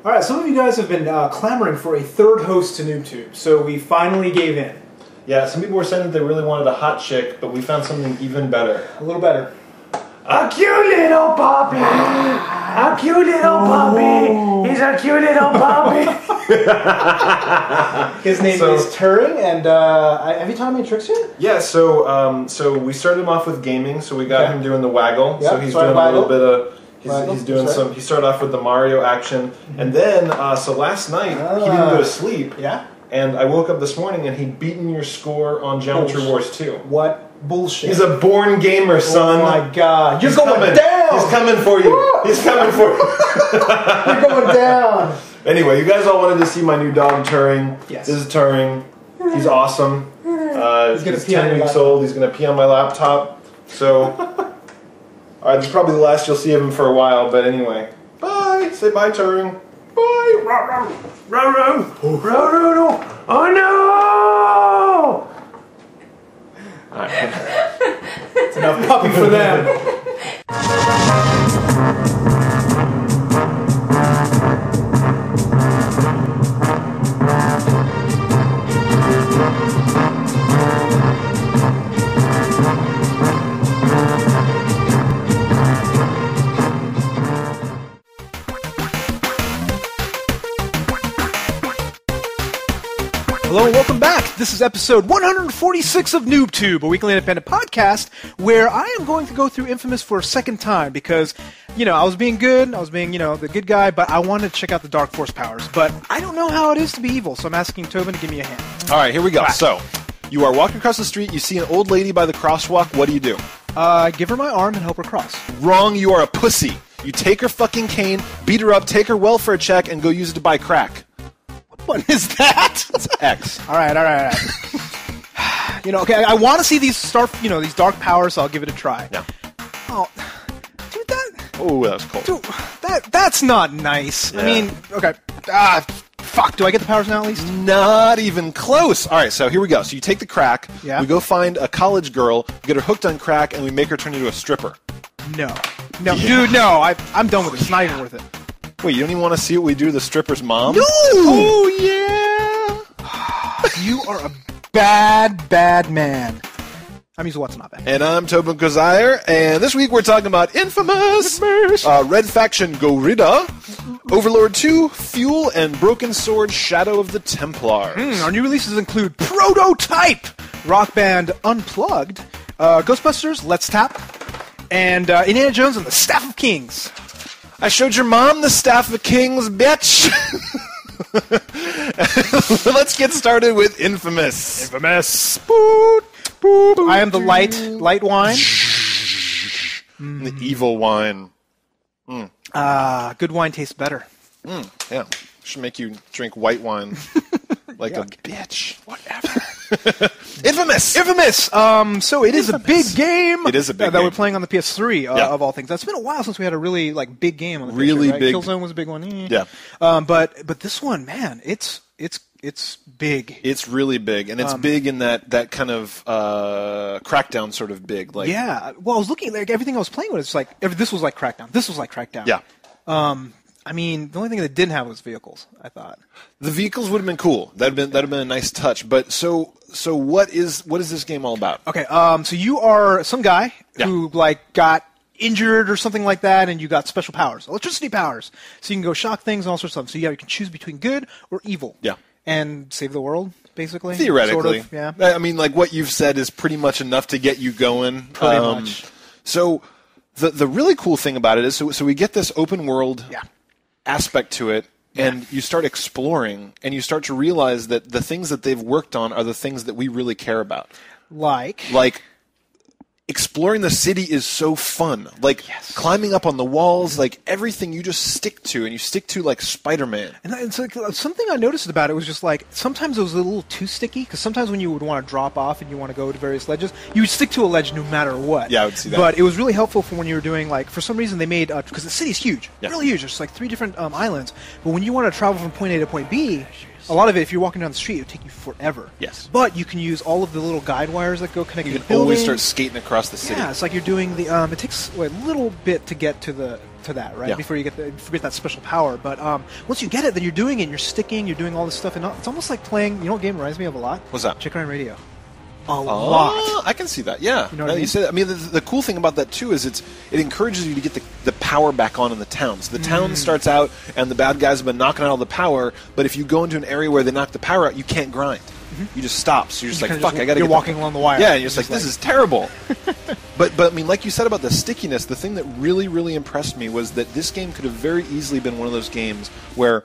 All right, some of you guys have been clamoring for a third host to NooBTooB, so we finally gave in. Yeah, some people were saying that they really wanted a hot chick, but we found something even better. A little better. A cute little puppy! A cute little puppy! He's a cute little puppy! His name is Turing, and have you taught me tricks yet? Yeah, so we started him off with gaming, so we got him doing the waggle. Yep, so he's doing a little bit of... He's doing some. He started off with the Mario action, and then so last night he didn't go to sleep. Yeah. And I woke up this morning and he'd beaten your score on Geometry Wars 2. What bullshit? He's a born gamer, son. Oh my god! He's going down. He's coming for you. He's coming for you. You're going down. Anyway, you guys all wanted to see my new dog Turing. Yes. This is Turing. He's awesome. He's 10 weeks old. He's gonna pee on my laptop. So. Alright, this is probably the last you'll see of him for a while, but anyway. Bye! Say bye, Turing. Bye! Oh no! Alright. It's enough puppy for them. Hello and welcome back. This is episode 146 of NooBTooB, a weekly independent podcast where I am going to go through Infamous for a second time because, I was being good, I was being, the good guy, but I wanted to check out the Dark Force powers. But I don't know how it is to be evil, so I'm asking Tobin to give me a hand. All right, here we go. So, you are walking across the street, you see an old lady by the crosswalk, what do? Give her my arm and help her cross. Wrong, you are a pussy. You take her fucking cane, beat her up, take her welfare check, and go use it to buy crack. What is that? It's X. All right. Okay, I want to see these these dark powers, so I'll give it a try. Yeah. Oh, dude, Oh, that was cold. Dude, that's not nice. Yeah. I mean, okay. Fuck, do I get the powers now at least? Not even close. All right, so here we go. So you take the crack, yeah. We go find a college girl, we get her hooked on crack, and we make her turn into a stripper. No, dude, no. I'm done with it. It's not even worth it. Wait, you don't even want to see what we do to the stripper's mom? No! Oh, yeah! You are a bad man. I'm Yuzo Watson, not bad. And I'm Tobin Kazire, and this week we're talking about Infamous! Red Faction Guerrilla, Overlord 2, Fuel, and Broken Sword Shadow of the Templars. Our new releases include Prototype, Rock Band Unplugged, Ghostbusters, Let's Tap, and Indiana Jones and the Staff of Kings. I showed your mom the Staff of Kings, bitch! Let's get started with Infamous. Infamous. Boop, boop. I am the light wine. The evil wine. Good wine tastes better. Yeah. Should make you drink white wine like a bitch. Whatever. Infamous! So it is a big game. It is a big game. That we're playing on the PS3, of all things. It's been a while since we had a really big game on the PS3, right? big. Killzone was a big one. Yeah. But this one, man, it's big. It's really big, and it's big in that kind of Crackdown sort of big. Like, yeah. Well, I was looking everything I was playing with. It's like this was like Crackdown. This was like Crackdown. Yeah. I mean, the only thing that didn't have was vehicles, I thought. The vehicles would have been cool. That'd have been a nice touch. But so what is this game all about? Okay, so you are some guy who got injured or something like that, and you got special powers, electricity powers. So you can go shock things and all sorts of stuff. So you can choose between good or evil. Yeah. And save the world, basically. Theoretically, sort of, yeah. I mean, like what you've said is pretty much enough to get you going. Pretty much. So the really cool thing about it is so we get this open world. Yeah. Aspect to it, and you start exploring, and you start to realize that the things that they've worked on are the things that we really care about. Like exploring the city is so fun. Like climbing up on the walls, like everything you just stick to, and you stick to like Spider-Man. And it's like something I noticed about it was just like sometimes it was a little too sticky, because sometimes when you would want to drop off and you want to go to various ledges, you would stick to a ledge no matter what. Yeah, I would see that. But it was really helpful for when you were doing for some reason they made because the city's huge, really huge. There's 3 different islands. But when you want to travel from point A to point B, a lot of it, if you're walking down the street, it would take you forever. Yes. But you can use all of the little guide wires that go connect. You can always start skating across the city. Yeah, it's like you're doing the. It takes a little bit to get to that, right? Yeah. Before you get that special power. But once you get it, then you're doing it. You're sticking. You're doing all this stuff, and it's almost like playing. You know what game reminds me of a lot? What's that? Chicken Run Radio. A lot. I can see that. Yeah. You know what I mean? You say that. I mean, the cool thing about that too is it encourages you to get the power back on in the town. So the town starts out, and the bad guys have been knocking out all the power. But if you go into an area where they knock the power out, you can't grind. You just stop. So you're just like, fuck, I got to. You're walking along the wire. Yeah, and you're just like, this is terrible. But I mean, like you said about the stickiness, the thing that really, really impressed me was that this game could have very easily been one of those games where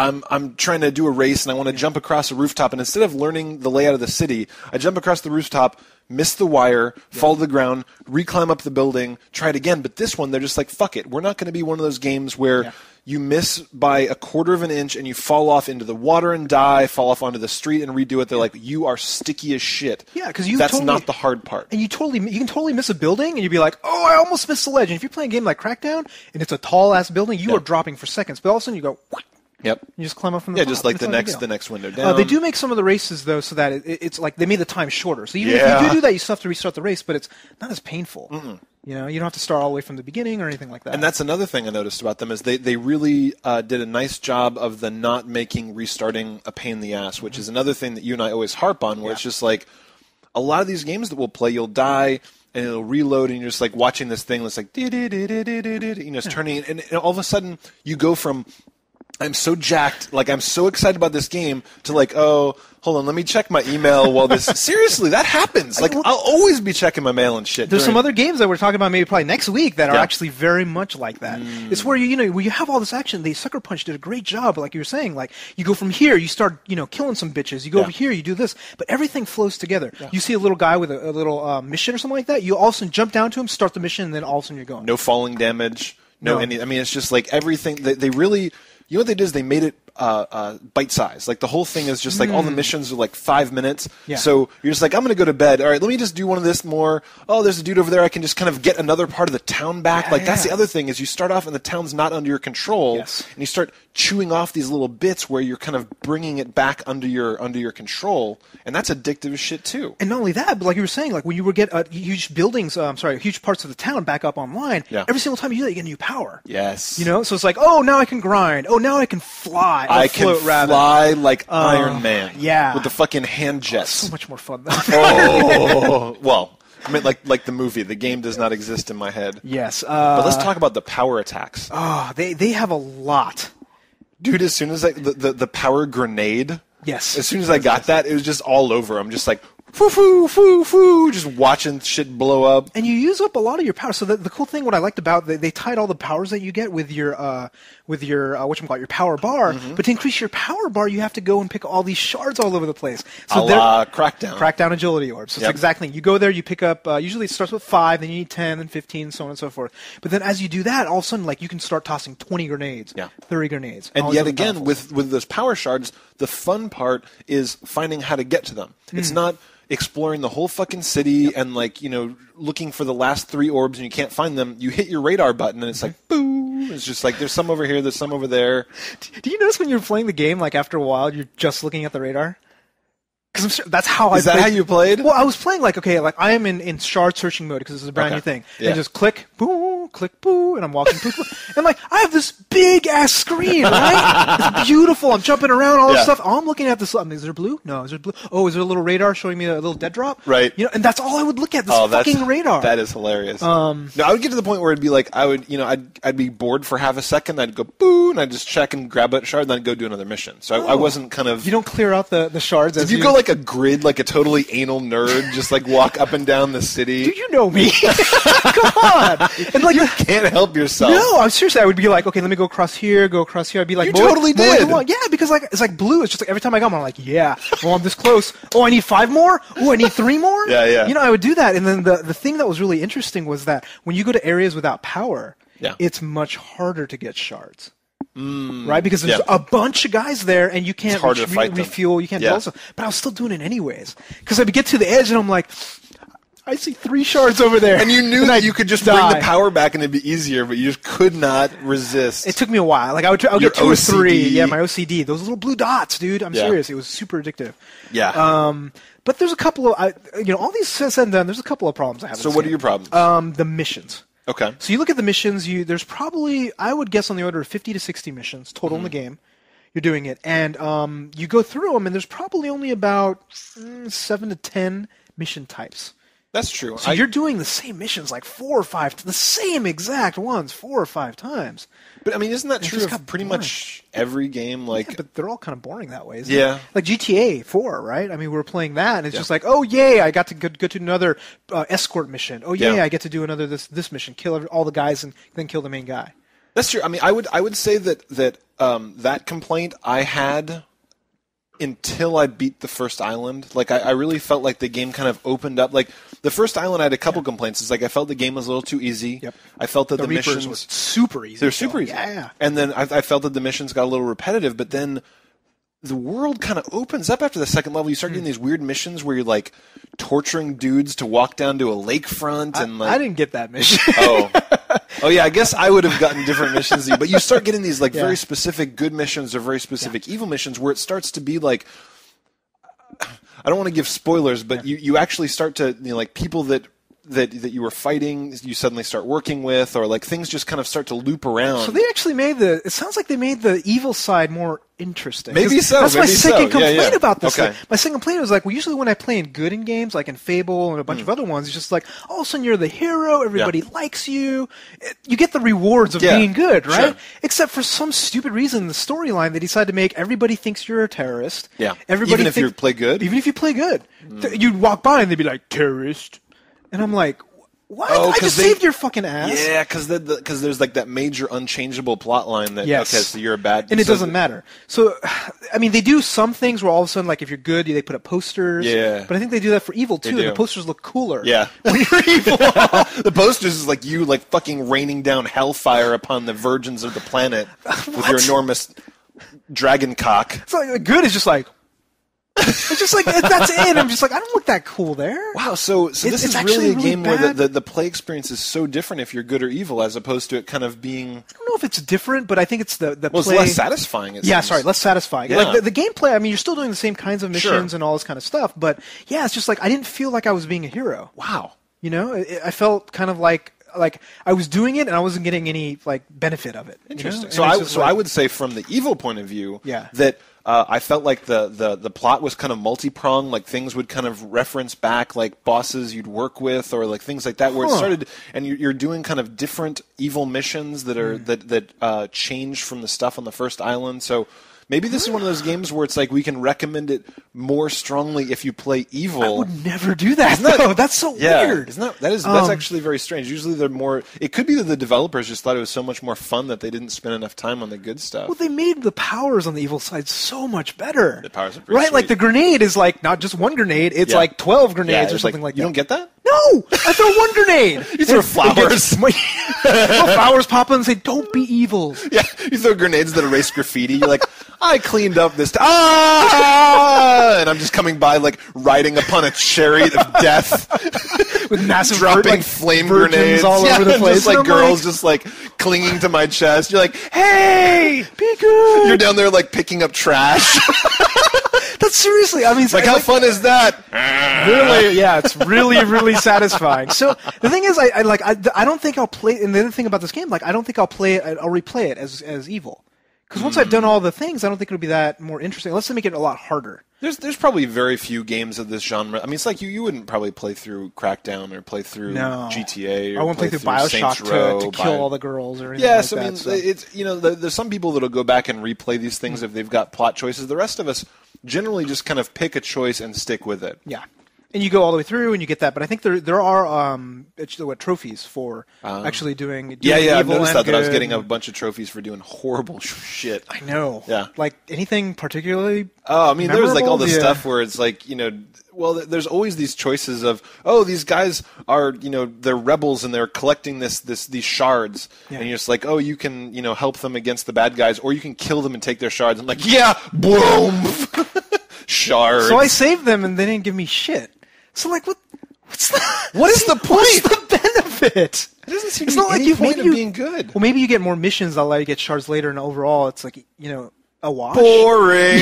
I'm trying to do a race and I want to jump across a rooftop, and instead of learning the layout of the city, I jump across the rooftop, miss the wire, fall to the ground, reclimb up the building, try it again. But this one, they're just like, fuck it. We're not going to be one of those games where you miss by a quarter of an inch and you fall off into the water and die, fall off onto the street and redo it. They're like, you are sticky as shit. Yeah, because that's not the hard part. And you can totally miss a building and you'd be like, oh, I almost missed the ledge. And if you're playing a game like Crackdown and it's a tall ass building, you are dropping for seconds. But all of a sudden you go, yep. You just climb up from the top. Just like the next window down. They do make some of the races though, so that it's like they made the time shorter. So even if you do that, you still have to restart the race, but it's not as painful. You know, you don't have to start all the way from the beginning or anything like that. And that's another thing I noticed about them is they really did a nice job of the not making restarting a pain in the ass, which is another thing that you and I always harp on, where it's just like a lot of these games that we'll play, you'll die and it'll reload, and you're just like watching this thing that's like it's turning, and all of a sudden you go from I'm so jacked, like I'm so excited about this game, to like, oh, hold on, let me check my email while this... Seriously, that happens. Like, I'll always be checking my mail and shit. There's some other games that we're talking about maybe probably next week that are actually very much like that. It's where, where you have all this action. The Sucker Punch did a great job, like you were saying. Like, you go from here, you start, killing some bitches. You go over here, you do this. But everything flows together. You see a little guy with a little mission or something like that, you all of a sudden jump down to him, start the mission, and then all of a sudden you're going. No falling damage. No. I mean, it's just like everything... They really... You know what they did is they made it bite-sized. Like, the whole thing is just like all the missions are like 5 minutes. Yeah. So you're just like, I'm going to go to bed. All right, let me just do one of this more. Oh, there's a dude over there. I can just kind of get another part of the town back. That's the other thing is you start off and the town's not under your control. Yes. And you start chewing off these little bits where you're kind of bringing it back under your control. And that's addictive as shit, too. And not only that, but like you were saying, like when you would get huge buildings, huge parts of the town back up online, every single time you do that, you get new power. Yes. So it's like, oh, now I can grind. Oh, now I can fly. I can fly like Iron Man. Yeah. With the fucking hand jets. So much more fun, though. Well, I mean, like the movie. The game does not exist in my head. Yes. But let's talk about the power attacks. Oh, they have a lot. Dude, as soon as the power grenade... Yes. As soon as I got that, it was just all over. I'm just like, foo, foo, foo, foo, just watching shit blow up. And you use up a lot of your power. So the cool thing, what I liked about, they tied all the powers that you get with your your power bar. But to increase your power bar, you have to go and pick all these shards all over the place. So Crackdown agility orbs. So it's exactly, you go there, you pick up, usually it starts with 5, then you need 10, then 15, so on and so forth. But then as you do that, all of a sudden, like, you can start tossing 20 grenades, 30 grenades. And yet again, with those power shards, the fun part is finding how to get to them. It's not exploring the whole fucking city and looking for the last 3 orbs and you can't find them. You hit your radar button and it's like, boo! It's just like, there's some over here, there's some over there. Do you notice when you're playing the game, like after a while, you're just looking at the radar? Because I'm sure that's how Is that how you played? Well, I was playing like, I am in shard searching mode because this is a brand new thing. Yeah. And just click, boo, and I'm walking, boo, and like, I have this big ass screen, right? It's beautiful. I'm jumping around, all this stuff. All I'm looking at this. Is there blue? No. Is there blue? Oh, is there a little radar showing me a little dead drop? Right. And that's all I would look at. This fucking radar. That is hilarious. No, I would get to the point where it'd be like, I'd be bored for half a second. I'd go boo, and I'd just check and grab a shard, and then I'd go do another mission. So I wasn't kind of. You don't clear out the shards. Did you go like a grid, like a totally anal nerd, just like walk up and down the city? Do you know me? Come on. And like, you can't help yourself. No, I'm seriously. I would be like, okay, let me go across here. I'd be like, you totally did. Yeah, because like it's like blue. It's just like every time I come, I'm like, yeah. Oh, I'm this close. Oh, I need 5 more. Oh, I need 3 more. Yeah. I would do that. And then the thing that was really interesting was that when you go to areas without power, it's much harder to get shards. Right? Because there's a bunch of guys there, and you can't refuel. You can't do all stuff. But I was still doing it anyways. Because I would get to the edge, and I'm like, I see 3 shards over there. And you knew that you could just bring the power back and it'd be easier, but you just could not resist. It took me a while. Like, I'll get 2 or 3. Yeah, my OCD. Those little blue dots, dude. I'm serious. It was super addictive. Yeah. But there's a couple of, all these said and done, there's a couple of problems I have. So what are your problems? The missions. Okay. So you look at the missions, there's probably, I would guess, on the order of 50 to 60 missions total in the game. You're doing it. And you go through them, and there's probably only about 7 to 10 mission types. That's true. So you're doing the same missions like 4 or 5, the same exact ones 4 or 5 times. But, I mean, isn't that true of pretty much every game? Like, yeah, but they're all kind of boring that way, isn't it? Like GTA 4, right? I mean, we were playing that, and it's just like, oh, yay, I got to go to another escort mission. Oh, yay, I get to do another this mission, kill all the guys, and then kill the main guy. That's true. I mean, I would say that complaint I had until I beat the first island. Like, I really felt like the game kind of opened up. Like, the first island, I had a couple complaints. It's like I felt the game was a little too easy. Yep. I felt that the missions were super easy. They're super easy. Yeah. And then I felt that the missions got a little repetitive, but then the world kind of opens up after the second level. You start getting these weird missions where you're like torturing dudes to walk down to a lakefront, and like I didn't get that mission. Oh yeah, I guess I would have gotten different missions than you, but you start getting these like very specific good missions or very specific evil missions where it starts to be like, I don't want to give spoilers, but you actually start to, like people that you were fighting, you suddenly start working with, or like things just kind of start to loop around. So they actually it sounds like they made the evil side more interesting. Maybe so. That's my second complaint about this. Okay. Like, my second complaint was like, well, usually when I play in good in games, like in Fable and a bunch of other ones, it's just like, all of a sudden you're the hero, everybody likes you, you get the rewards of being good, right? Sure. Except for some stupid reason in the storyline, they decide to make everybody thinks you're a terrorist. Yeah. Everybody even if you play good? Even if you play good. You'd walk by and they'd be like, terrorist. And I'm like, what? I just saved your fucking ass. Yeah, because there's like that major unchangeable plot line that, okay, so you're a bad... And it doesn't matter. So, I mean, they do some things where all of a sudden, like, if you're good, they put up posters. Yeah. But I think they do that for evil, too. And the posters look cooler. Yeah. When you're evil. The posters is like you, like, fucking raining down hellfire upon the virgins of the planet with your enormous dragon cock. It's like, good is just like... It's just like, that's it. I'm just like, I don't look that cool there. Wow, so this is really a game where the play experience is so different if you're good or evil, as opposed to it kind of being... I don't know if it's different, but I think it's the play... Well, it's less satisfying, it seems. Less satisfying. Yeah. Like, the gameplay, I mean, you're still doing the same kinds of missions and all this kind of stuff, but yeah, it's just like, I didn't feel like I was being a hero. Wow. You know, I felt kind of like I was doing it and I wasn't getting any like benefit of it. Interesting. You know? So I would say from the evil point of view that I felt like the plot was kind of multi-pronged, like things would kind of reference back like bosses you'd work with or like things like that, where it started, and you're doing kind of different evil missions that are that change from the stuff on the first island. So maybe this is one of those games where it's like we can recommend it more strongly if you play evil. I would never do that. No, that's so weird. That's actually very strange. Usually they're more... It could be that the developers just thought it was so much more fun that they didn't spend enough time on the good stuff. Well, they made the powers on the evil side so much better. The powers are pretty sweet. Like the grenade is like not just one grenade, it's like 12 grenades or something like that. You don't get that? No! I throw one grenade! You throw flowers. Flowers pop up and say, don't be evil. Yeah, you throw grenades that erase graffiti. You're like, I cleaned up this and I'm just coming by like riding upon a chariot of death. With massive dropping flame grenades all over the place. Just like girls just like clinging to my chest. You're like, hey! Be good! You're down there like picking up trash. That's seriously, I mean... Like, how fun is that? Really, yeah, it's really, really satisfying. So, the thing is, I don't think I'll play... And the other thing about this game, like, I don't think I'll replay it as evil. Because once I've done all the things, I don't think it'll be that more interesting, unless they make it a lot harder. There's probably very few games of this genre. I mean, it's like you wouldn't probably play through Crackdown or play through GTA or I won't play through BioShock to kill all the girls or anything like that. Yes, I mean, it's, you know, there's some people that'll go back and replay these things if they've got plot choices. The rest of us generally just kind of pick a choice and stick with it. Yeah. And you go all the way through and you get that, but I think there are trophies for actually doing evil. I've noticed that I was getting a bunch of trophies for doing horrible shit. I know. Yeah. Like anything particularly I mean, there was like all this memorable? stuff where it's like, you know, well, there's always these choices of, oh, these guys are, you know, they're rebels and they're collecting these shards, and you're just like, oh, you can, you know, help them against the bad guys, or you can kill them and take their shards. I'm like, yeah, boom, shards. So I saved them and they didn't give me shit. So like, what's What is the point? What's the benefit? It doesn't seem to be any point of being good. Well, maybe you get more missions that allow you to get shards later, and overall, it's like, a wash. Boring.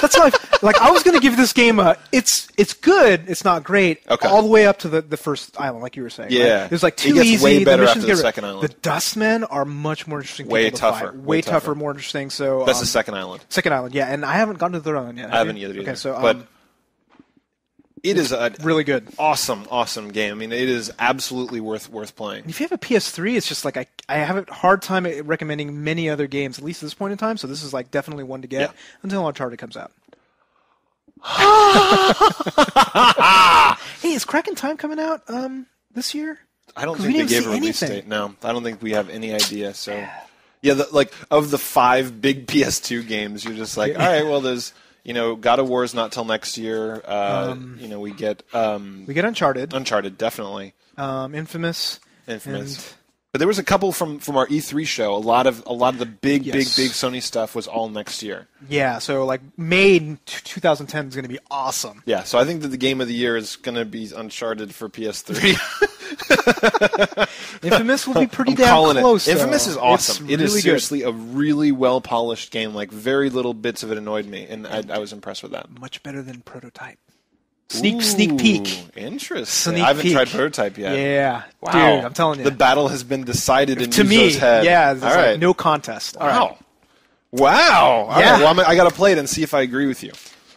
That's how I was going to give this game it's good, it's not great, all the way up to the first island, like you were saying. Yeah. Right? It was like too it gets easy. way better the after the second island. The Dustmen are much more interesting. Way people to tougher. fight. Way tougher, more interesting. So that's the second island. Second island, yeah. And I haven't gotten to the third island yet. I haven't either. Okay, so but it is a really good, awesome game. I mean, it is absolutely worth playing. If you have a PS3, it's just like I have a hard time recommending many other games, at least at this point in time. So this is like definitely one to get until Uncharted comes out. Hey, is Crack in Time coming out this year? I don't think they gave a release date. No, I don't think we have any idea. So, of the 5 big PS2 games, you're just like, all right, well, there's God of War is not till next year. We get Uncharted. Uncharted, definitely. Infamous. But there was a couple from our E3 show. A lot of the big Sony stuff was all next year. Yeah, so like May 2010 is going to be awesome. Yeah, so I think that the game of the year is going to be Uncharted for PS3. Infamous will be pretty damn close. Infamous is awesome. It is seriously good. a really well polished game. Like very little bits of it annoyed me, and I was impressed with that. Much better than Prototype. Sneak peek. Interesting. I haven't tried Prototype yet. Yeah. Wow. Dude, I'm telling you. The battle has been decided in to Yuzo's head. Yeah, there's like no contest. Wow. All right. Wow. All yeah. right. Well, I got to play it and see if I agree with you.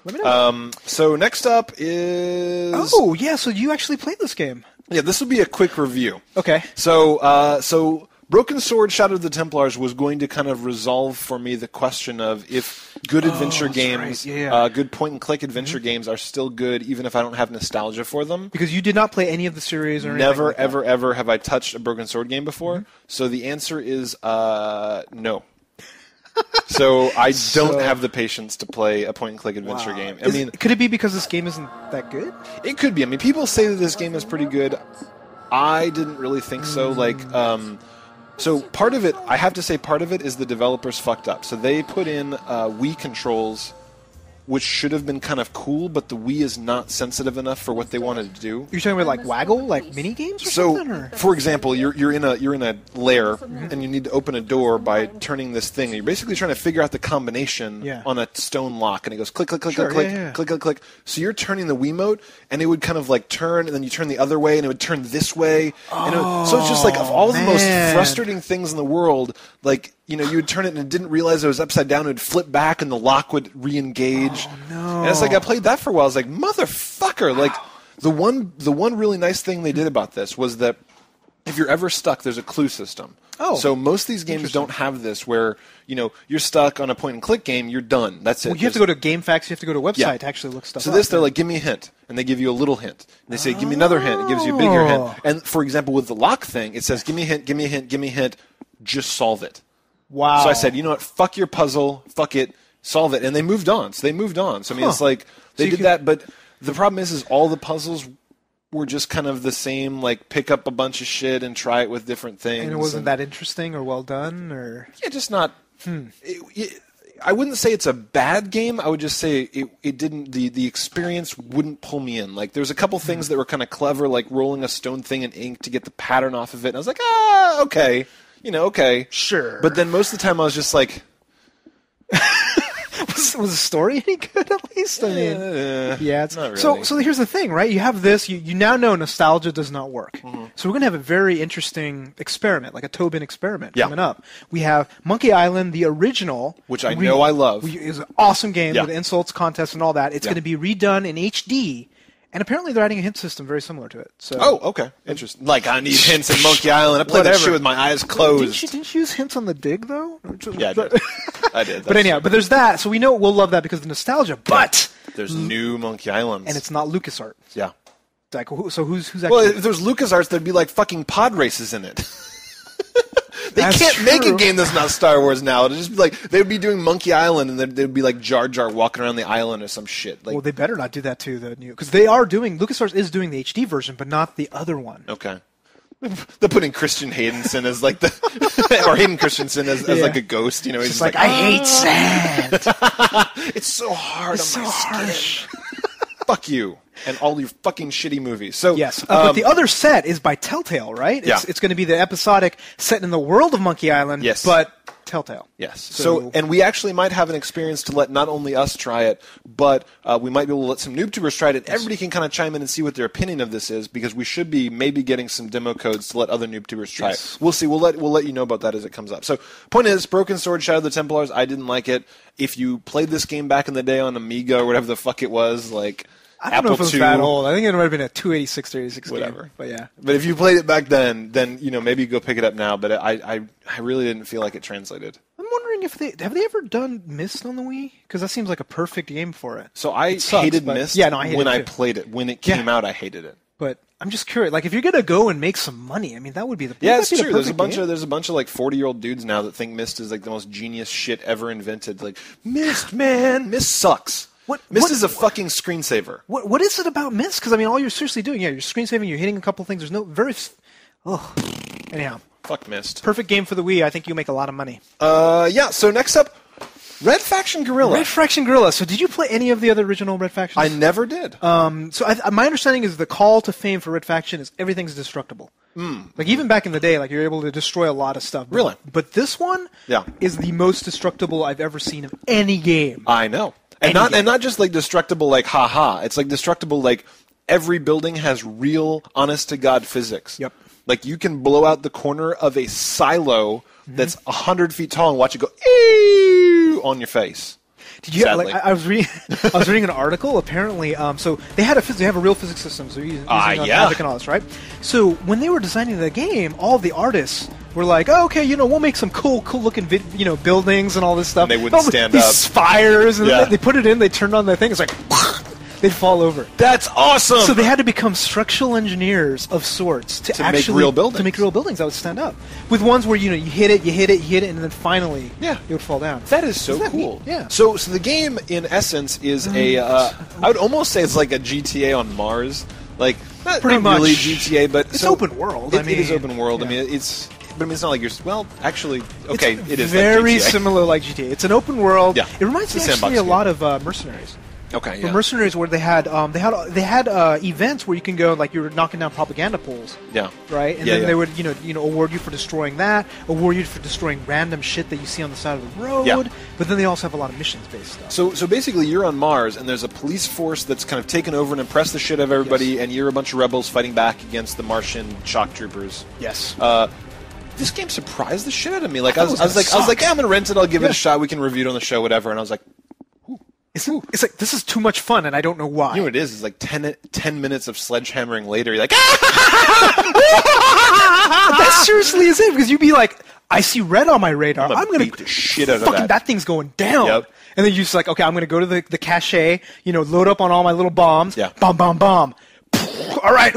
Let me know. So next up is... Oh, yeah, so you actually played this game. Yeah, this will be a quick review. Okay. So Broken Sword Shadow of the Templars was going to kind of resolve for me the question of if good adventure games, good point-and-click adventure games are still good even if I don't have nostalgia for them. Because you did not play any of the series or anything Never, like that. ever have I touched a Broken Sword game before. Mm-hmm. So the answer is no. So I don't have the patience to play a point-and-click adventure game. I mean, could it be because this game isn't that good? It could be. I mean, people say that this game is pretty good. I didn't really think so. So part of it, I have to say, part of it is the developers fucked up. So they put in Wii controls, which should have been kind of cool, but the Wii is not sensitive enough for what they wanted to do. You're talking about like Waggle, like mini games or something? Or? For example, you're in a lair and you need to open a door by turning this thing. And you're basically trying to figure out the combination on a stone lock, and it goes click, click, click, click, click, click, click, click. So you're turning the Wiimote, and it would kind of like turn, and then you turn the other way, and it would turn this way. So it's just like of all the most frustrating things in the world, like. You would turn it and it didn't realize it was upside down. It would flip back and the lock would re-engage. Oh, no. And it's like I played that for a while. I was like, motherfucker! Wow. Like the one really nice thing they did about this was that if you're ever stuck, there's a clue system. Oh, so most of these games don't have this where you're stuck on a point and click game. You're done. That's it. Well, you have to go to GameFAQs. You have to go to a website to actually look stuff up. So they're like, give me a hint, and they give you a little hint. And they say, give me another hint. It gives you a bigger hint. And for example, with the lock thing, it says, give me a hint, give me a hint, give me a hint. Just solve it. Wow. So I said, you know what, fuck your puzzle, fuck it, solve it. And they moved on. So I mean, it's like, they did that, but the problem is all the puzzles were just kind of the same, like, pick up a bunch of shit and try it with different things. And it wasn't that interesting or well done, or? Yeah, just not... I wouldn't say it's a bad game. I would just say it didn't... The experience wouldn't pull me in. Like, there's a couple things that were kind of clever, like rolling a stone thing in ink to get the pattern off of it. And I was like, okay. Okay. Sure. But then most of the time I was just like... was the story any good, at least? I mean, it's not really. So here's the thing, right? You have this. You now know nostalgia does not work. Mm-hmm. So we're going to have a very interesting experiment, like a Tobin experiment coming up. We have Monkey Island, the original. Which I know I love. Is an awesome game with insults, contests, and all that. It's going to be redone in HD. And apparently they're adding a hint system very similar to it. So. Oh, okay. Interesting. Like, I need hints in Monkey Island. I played that shit with my eyes closed. Didn't you use hints on the dig, though? Yeah, I did. I did. But anyhow, there's that. So we know we'll love that because of the nostalgia. But there's new Monkey Islands. And it's not LucasArts. Yeah. Like, so who's actually... Well, if there's LucasArts, there'd be like fucking pod races in it. They can't make a game that's not Star Wars now. It'd just be like they'd be doing Monkey Island, and they'd be like Jar Jar walking around the island or some shit. Like, well, they better not do that to the new, because they are doing LucasArts is doing the HD version, but not the other one. Okay, they're putting Christian Haydenson as like or Hayden Christensen as like a ghost. He's just like I hate sand. It's so hard. It's so harsh. Fuck you. and all your fucking shitty movies. So yes, but the other set is by Telltale, right? Yeah. It's going to be the episodic set in the world of Monkey Island, yes. but Telltale. Yes. So, and we actually might have an experience to let not only us try it, but we might be able to let some NooBTooBers try it, and everybody can kind of chime in and see what their opinion of this is, because we should be maybe getting some demo codes to let other NooBTooBers try it. We'll see. We'll let you know about that as it comes up. So, point is, Broken Sword, Shadow of the Templars, I didn't like it. If you played this game back in the day on Amiga or whatever the fuck it was, like I don't Apple know if it was II, that old. I think it might have been a 286 to 86 whatever. game. But yeah. But if you played it back then maybe go pick it up now. But I really didn't feel like it translated. I'm wondering if have they ever done Myst on the Wii? Because that seems like a perfect game for it. So I hated Myst when I played it. When it came out, I hated it. But I'm just curious, like if you're gonna go and make some money, I mean that would be the it's true. There's a bunch of like 40-year-old dudes now that think Myst is like the most genius shit ever invented. Like Myst, man, Myst sucks. Myst is a fucking screensaver. What is it about Myst? Because I mean, all you're seriously doing, you're screensaving, you're hitting a couple things. There's no anyhow. Fuck Myst. Perfect game for the Wii. I think you make a lot of money. So next up, Red Faction Guerrilla. Red Faction Guerrilla. So did you play any of the other original Red Factions? I never did. So my understanding is the call to fame for Red Faction is everything's destructible. Like even back in the day, like you're able to destroy a lot of stuff. Really? But this one is the most destructible I've ever seen of any game. I know. And not just like destructible like haha. It's like destructible like every building has real honest to God physics. Yep. Like you can blow out the corner of a silo that's 100 feet tall and watch it go eeeew on your face. Did you? Like, I was reading an article. Apparently, so they have a real physics system. So using magic and all this, right? So when they were designing the game, all of the artists were like, "Oh, okay, we'll make some cool looking buildings and all this stuff." And they wouldn't stand these up. Spires, and they put it in. They turned on the thing. It's like. They'd fall over. That's awesome! So they had to become structural engineers of sorts to actually make real buildings. To make real buildings that would stand up. With ones where you hit it, and then finally it would fall down. That is so cool. Neat? Yeah. So the game in essence is I would alst say it's like a GTA on Mars. Like not much really GTA, but it's open world. It is open world. Yeah. I mean it's. But I mean, it's not like actually, okay, it is very like GTA. similar like GTA. It's an open world. Yeah. It reminds me actually a lot of Mercenaries. Okay, For Mercenaries, where they had events where you can go, like you were knocking down propaganda poles. Yeah. Right, and then they would award you for destroying that, award you for destroying random shit that you see on the side of the road. Yeah. But then they also have a lot of missions based stuff. So basically, you're on Mars, and there's a police force that's kind of taken over and impressed the shit out of everybody, and you're a bunch of rebels fighting back against the Martian shock troopers. Yes. This game surprised the shit out of me. Like I was like, yeah, I'm gonna rent it. I'll give it a shot. We can review it on the show, whatever. And I was like. It's like, this is too much fun, and I don't know why. You know what it is? It's like 10 minutes of sledgehammering later, you're like, That seriously is it, because you'd be like, I see red on my radar. I'm going to beat the shit out of that. That thing's going down. Yep. And then you're just like, okay, I'm going to go to the cache, load up on all my little bombs. Yeah. Bomb, bomb, bomb. All right,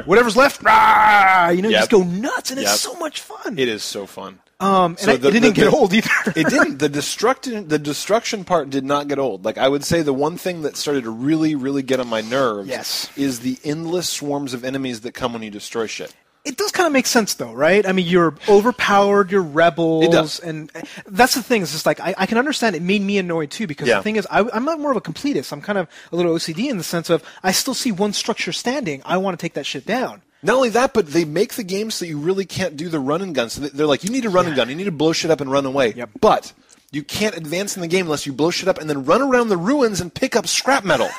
whatever's left. Just go nuts, and it's so much fun. It is so fun. It didn't get old either. It didn't. The destruction part did not get old. Like I would say, the one thing that started to really, really get on my nerves is the endless swarms of enemies that come when you destroy shit. It does kind of make sense, though, right? I mean, you're overpowered, you're rebels, it does. And that's the thing. It's just like I can understand it made me annoyed too, because the thing is, I'm not more of a completist. I'm kind of a little OCD in the sense of I still see one structure standing. I want to take that shit down. Not only that, but they make the game so you really can't do the run and gun. So they're like, you need a run and gun. You need to blow shit up and run away. Yep. But you can't advance in the game unless you blow shit up and then run around the ruins and pick up scrap metal.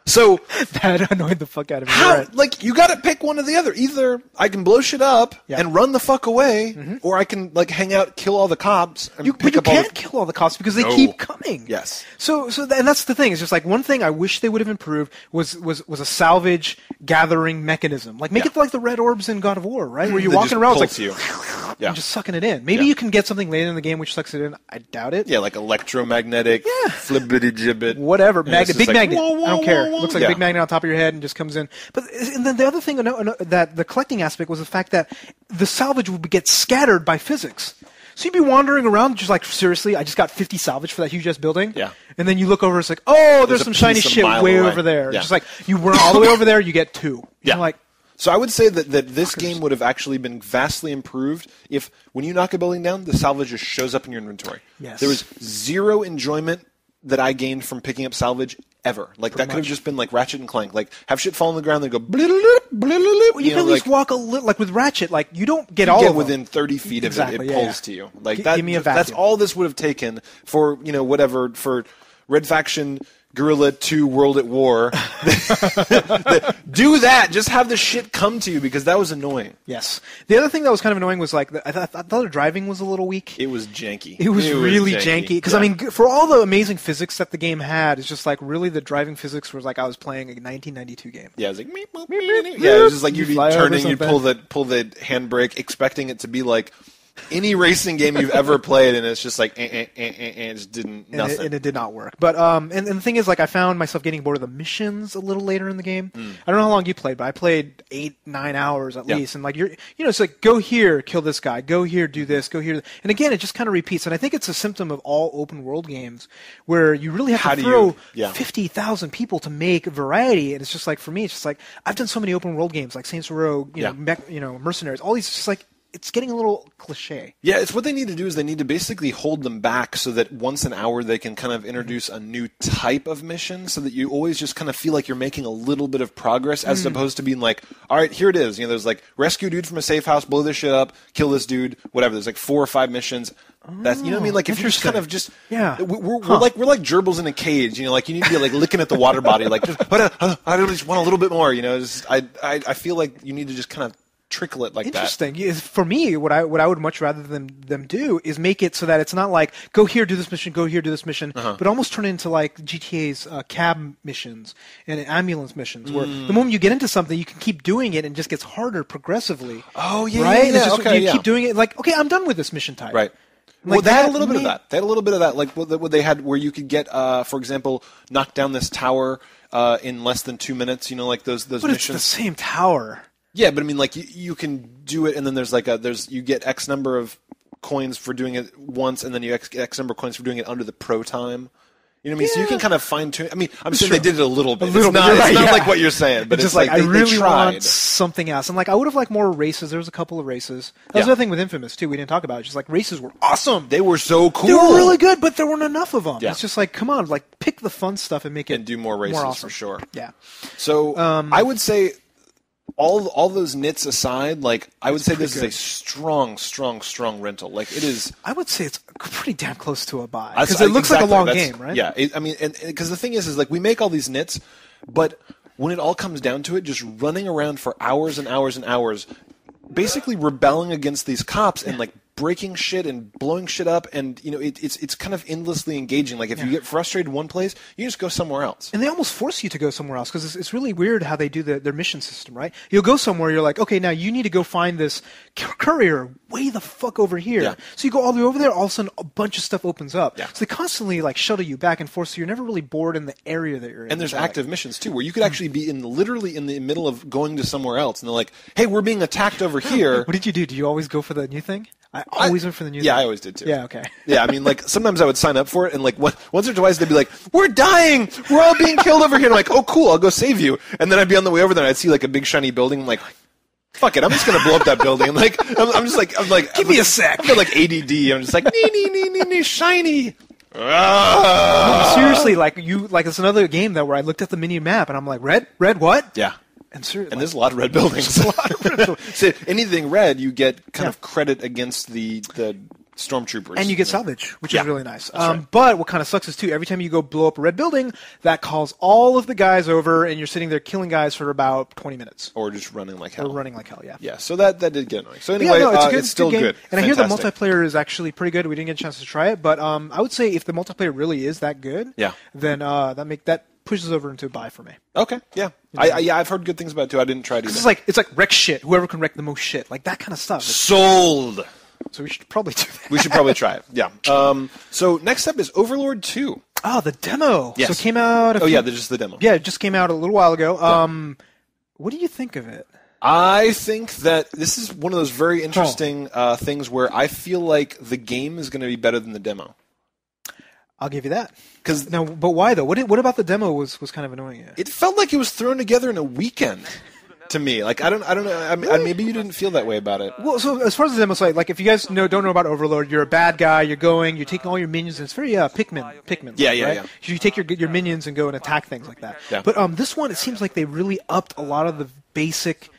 So that annoyed the fuck out of me. How? Right. Like you got to pick one or the other. Either I can blow shit up and run the fuck away, or I can like hang out, kill all the cops. And you can't kill all the cops because they keep coming. Yes. So and that's the thing. It's just like one thing I wish they would have improved was a salvage gathering mechanism. Like make it like the red orbs in God of War, right? Where you're walking around, it's like and just sucking it in. Maybe you can get something later in the game which sucks it in. I doubt it. Yeah, like electromagnetic, flibbity gibbet, whatever. Big magnet. Whoa, I don't care. whoa. Looks like a big magnet on top of your head and just comes in. And then the other thing that the collecting aspect was the fact that the salvage would get scattered by physics. So you'd be wandering around just like, seriously, I just got 50 salvage for that huge ass building. Yeah. And then you look over, it's like, oh, there's some shiny shit way over there. Yeah. Just like, you run all the way over there, you get 2. Yeah. I'm like, so I would say that this game would have actually been vastly improved if, when you knock a building down, the salvage just shows up in your inventory. Yes. There was zero enjoyment that I gained from picking up salvage ever. Like that could have just been like Ratchet and Clank. Like have shit fall on the ground, then go. Well, you can at least walk a little. Like with Ratchet, like you don't get all of them. Within 30 feet of it, it pulls to you. Like Give me a vacuum. That's all this would have taken for whatever for Red Faction. Guerrilla 2 World at War. Do that. Just have the shit come to you because that was annoying. Yes. The other thing that was kind of annoying was like I thought the driving was a little weak. It was janky. It was really janky. Because I mean, for all the amazing physics that the game had, it's just like really the driving physics was like I was playing a 1992 game. Yeah, it was like meep, boop, meep, meep. Yeah, it was just like you'd be turning, you'd pull the handbrake, expecting it to be like any racing game you've ever played, and it's just like, it just didn't, nothing. And it did not work. But, and the thing is, like, I found myself getting bored of the missions a little later in the game. I don't know how long you played, but I played 8-9 hours at least. And, like, it's like, go here, kill this guy. Go here, do this. Go here. And again, it just kind of repeats. And I think it's a symptom of all open world games where you really have to throw 50,000 people to make variety. And it's just like, for me, it's just like, I've done so many open world games, like Saints Row, Mercenaries, all these, it's just like, it's getting a little cliche. Yeah, it's what they need to do is they need to basically hold them back so that once an hour they can kind of introduce a new type of mission so that you always just kind of feel like you're making a little bit of progress as opposed to being like, all right, here it is. There's like rescue dude from a safe house, blow this shit up, kill this dude, whatever. There's like 4 or 5 missions. That's, you know what I mean? Like if you're just kind of just, we're like gerbils in a cage. Like you need to be like licking at the water body, like I just want a little bit more. I feel like you need to just kind of trickle it like Interesting. That. For me, what I would much rather them do is make it so that it's not like go here, do this mission, go here, do this mission, but almost turn it into like GTA's cab missions and ambulance missions, where the moment you get into something, you can keep doing it and it just gets harder progressively. Oh yeah, right. Yeah, you keep doing it. Like okay, I'm done with this mission type. Right. Like well, they had a little bit of that. They had a little bit of that, like what they had, where you could get, for example, knock down this tower in less than 2 minutes. Like those but missions. It's the same tower. Yeah, but I mean, like you can do it, and then there's you get X number of coins for doing it once, and then you get X number of coins for doing it under the pro time. You know what I mean? Yeah. So you can kind of fine tune. I mean, I'm sure they did it a little bit. It's not like what you're saying, but it's like I really they tried. Want something else. And like I would have liked more races. There was a couple of races. That was the other thing with Infamous too. We didn't talk about it. Just like races were awesome. They were so cool. They were really good, but there weren't enough of them. Yeah. It's just like come on, like pick the fun stuff and make it and do more races awesome. For sure. Yeah. So I would say. All those nits aside, like I would say this is a strong rental. Like it is. I would say it's pretty damn close to a buy because it looks like a long game, right? Yeah, I mean, and because the thing is like we make all these nits, but when it all comes down to it, just running around for hours and hours and hours, basically rebelling against these cops and like breaking shit and blowing shit up, and it's kind of endlessly engaging. Like if you get frustrated in one place, you just go somewhere else. And they almost force you to go somewhere else because it's really weird how they do their mission system, right? You'll go somewhere, you're like, okay, now you need to go find this courier way the fuck over here. Yeah. So you go all the way over there, all of a sudden a bunch of stuff opens up. Yeah. So they constantly like shuttle you back and forth, so you're never really bored in the area that you're in. And there's active missions too, where you could actually be literally in the middle of going to somewhere else, and they're like, hey, we're being attacked over here. What did you do? Do you always go for the new thing? I always went for the new thing. Yeah, I always did too. Yeah, okay. Yeah, I mean, like, sometimes I would sign up for it, and, like, once or twice they'd be like, we're dying! We're all being killed over here! And I'm like, oh, cool, I'll go save you. And then I'd be on the way over there, and I'd see, like, a big shiny building. I'm like, fuck it, I'm just gonna blow up that building. And, like, I'm like, give me a sec. I've got, like, ADD. I'm just like, nee, shiny! No, seriously, it's another game where I looked at the mini map, and I'm like, red what? Yeah. And there's a lot of red buildings. So anything red, you get kind of credit against the stormtroopers. And you get salvage, which is really nice. Right. But what kind of sucks is, too, every time you go blow up a red building, that calls all of the guys over, and you're sitting there killing guys for about 20 minutes. Or just running like hell. Yeah. Yeah, so that did get annoying. So anyway, it's still good. And I hear the multiplayer is actually pretty good. We didn't get a chance to try it, but I would say if the multiplayer really is that good, then that pushes over into a buy for me. Okay, yeah. I've heard good things about it too. I didn't try it either. It's like wreck shit. Whoever can wreck the most shit. Like that kind of stuff. Sold! So we should probably do that. We should probably try it, yeah. So next up is Overlord 2. Oh, the demo. Yes. So it came out... just the demo. Yeah, it just came out a little while ago. What do you think of it? I think that this is one of those very interesting things where I feel like the game is going to be better than the demo. I'll give you that. But why though? What about the demo was kind of annoying you? It felt like it was thrown together in a weekend. to me. Like I don't know. Really? Maybe you didn't feel that way about it. Well, so as far as the demo site, like if you guys don't know about Overlord, you're a bad guy. You're taking all your minions, and it's very Pikmin. Yeah, right? yeah. You take your minions and go and attack things like that. Yeah. But this one, it seems like they really upped a lot of the basic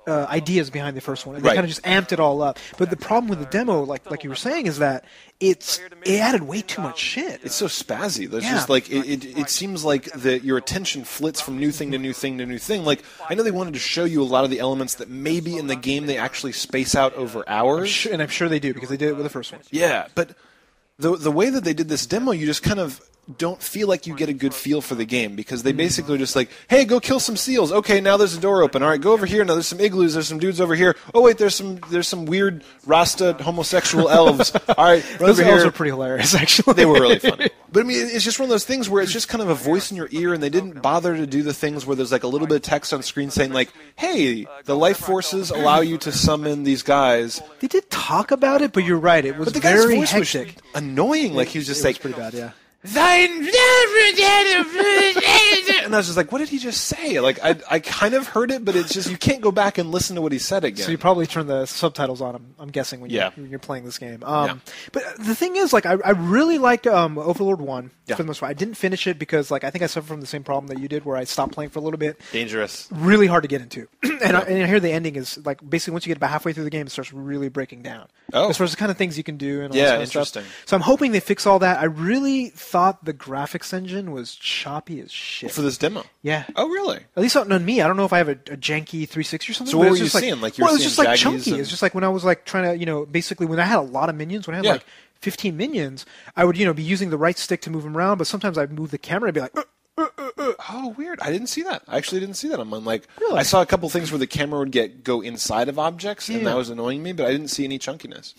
ideas behind the first one. And they kind of just amped it all up. But the problem with the demo, like you were saying, is that it added way too much shit. It's so spazzy. There's just like it seems like your attention flits from new thing to new thing to new thing. Like I know they wanted to show you a lot of the elements that maybe in the game they actually space out over hours. And I'm sure they do because they did it with the first one. Yeah, but the way that they did this demo, you just kind of don't feel like you get a good feel for the game because they basically are just like, hey, go kill some seals. Okay, now there's a door open. All right, go over here. Now there's some igloos. There's some dudes over here. Oh wait, there's some weird Rasta homosexual elves. All right, those elves are pretty hilarious, actually. They were really funny. But I mean, it's just one of those things where it's just kind of a voice in your ear, and they didn't bother to do the things where there's like a little bit of text on screen saying like, hey, the life forces allow you to summon these guys. They did talk about it, but you're right. It was but the guy's very voice hectic. Was annoying. Like he was just like, was pretty bad, yeah. And I was just like, what did he just say? Like, I kind of heard it, but it's just, you can't go back and listen to what he said again. So you probably turn the subtitles on, I'm guessing, when you're playing this game. But the thing is, like, I really liked Overlord 1 for the most part. I didn't finish it because, like, I think I suffered from the same problem that you did where I stopped playing for a little bit. Dangerous. Really hard to get into. And I hear the ending is, like, basically once you get about halfway through the game, it starts really breaking down. Oh. As far as the kind of things you can do and all that kind of interesting. stuff. So I'm hoping they fix all that. I really thought the graphics engine was choppy as shit. For this demo? Yeah. Oh, really? At least on me. I don't know if I have a janky 360 or something. So what were you seeing? Like, well, it was just like jaggies chunky. It's just like when I was like trying to, basically when I had a lot of minions, when I had like 15 minions, I would, be using the right stick to move them around, but sometimes I'd move the camera and be like, Oh, weird. I didn't see that. I actually didn't see that on mine. Like, really? I saw a couple things where the camera would go inside of objects, and that was annoying me, but I didn't see any chunkiness.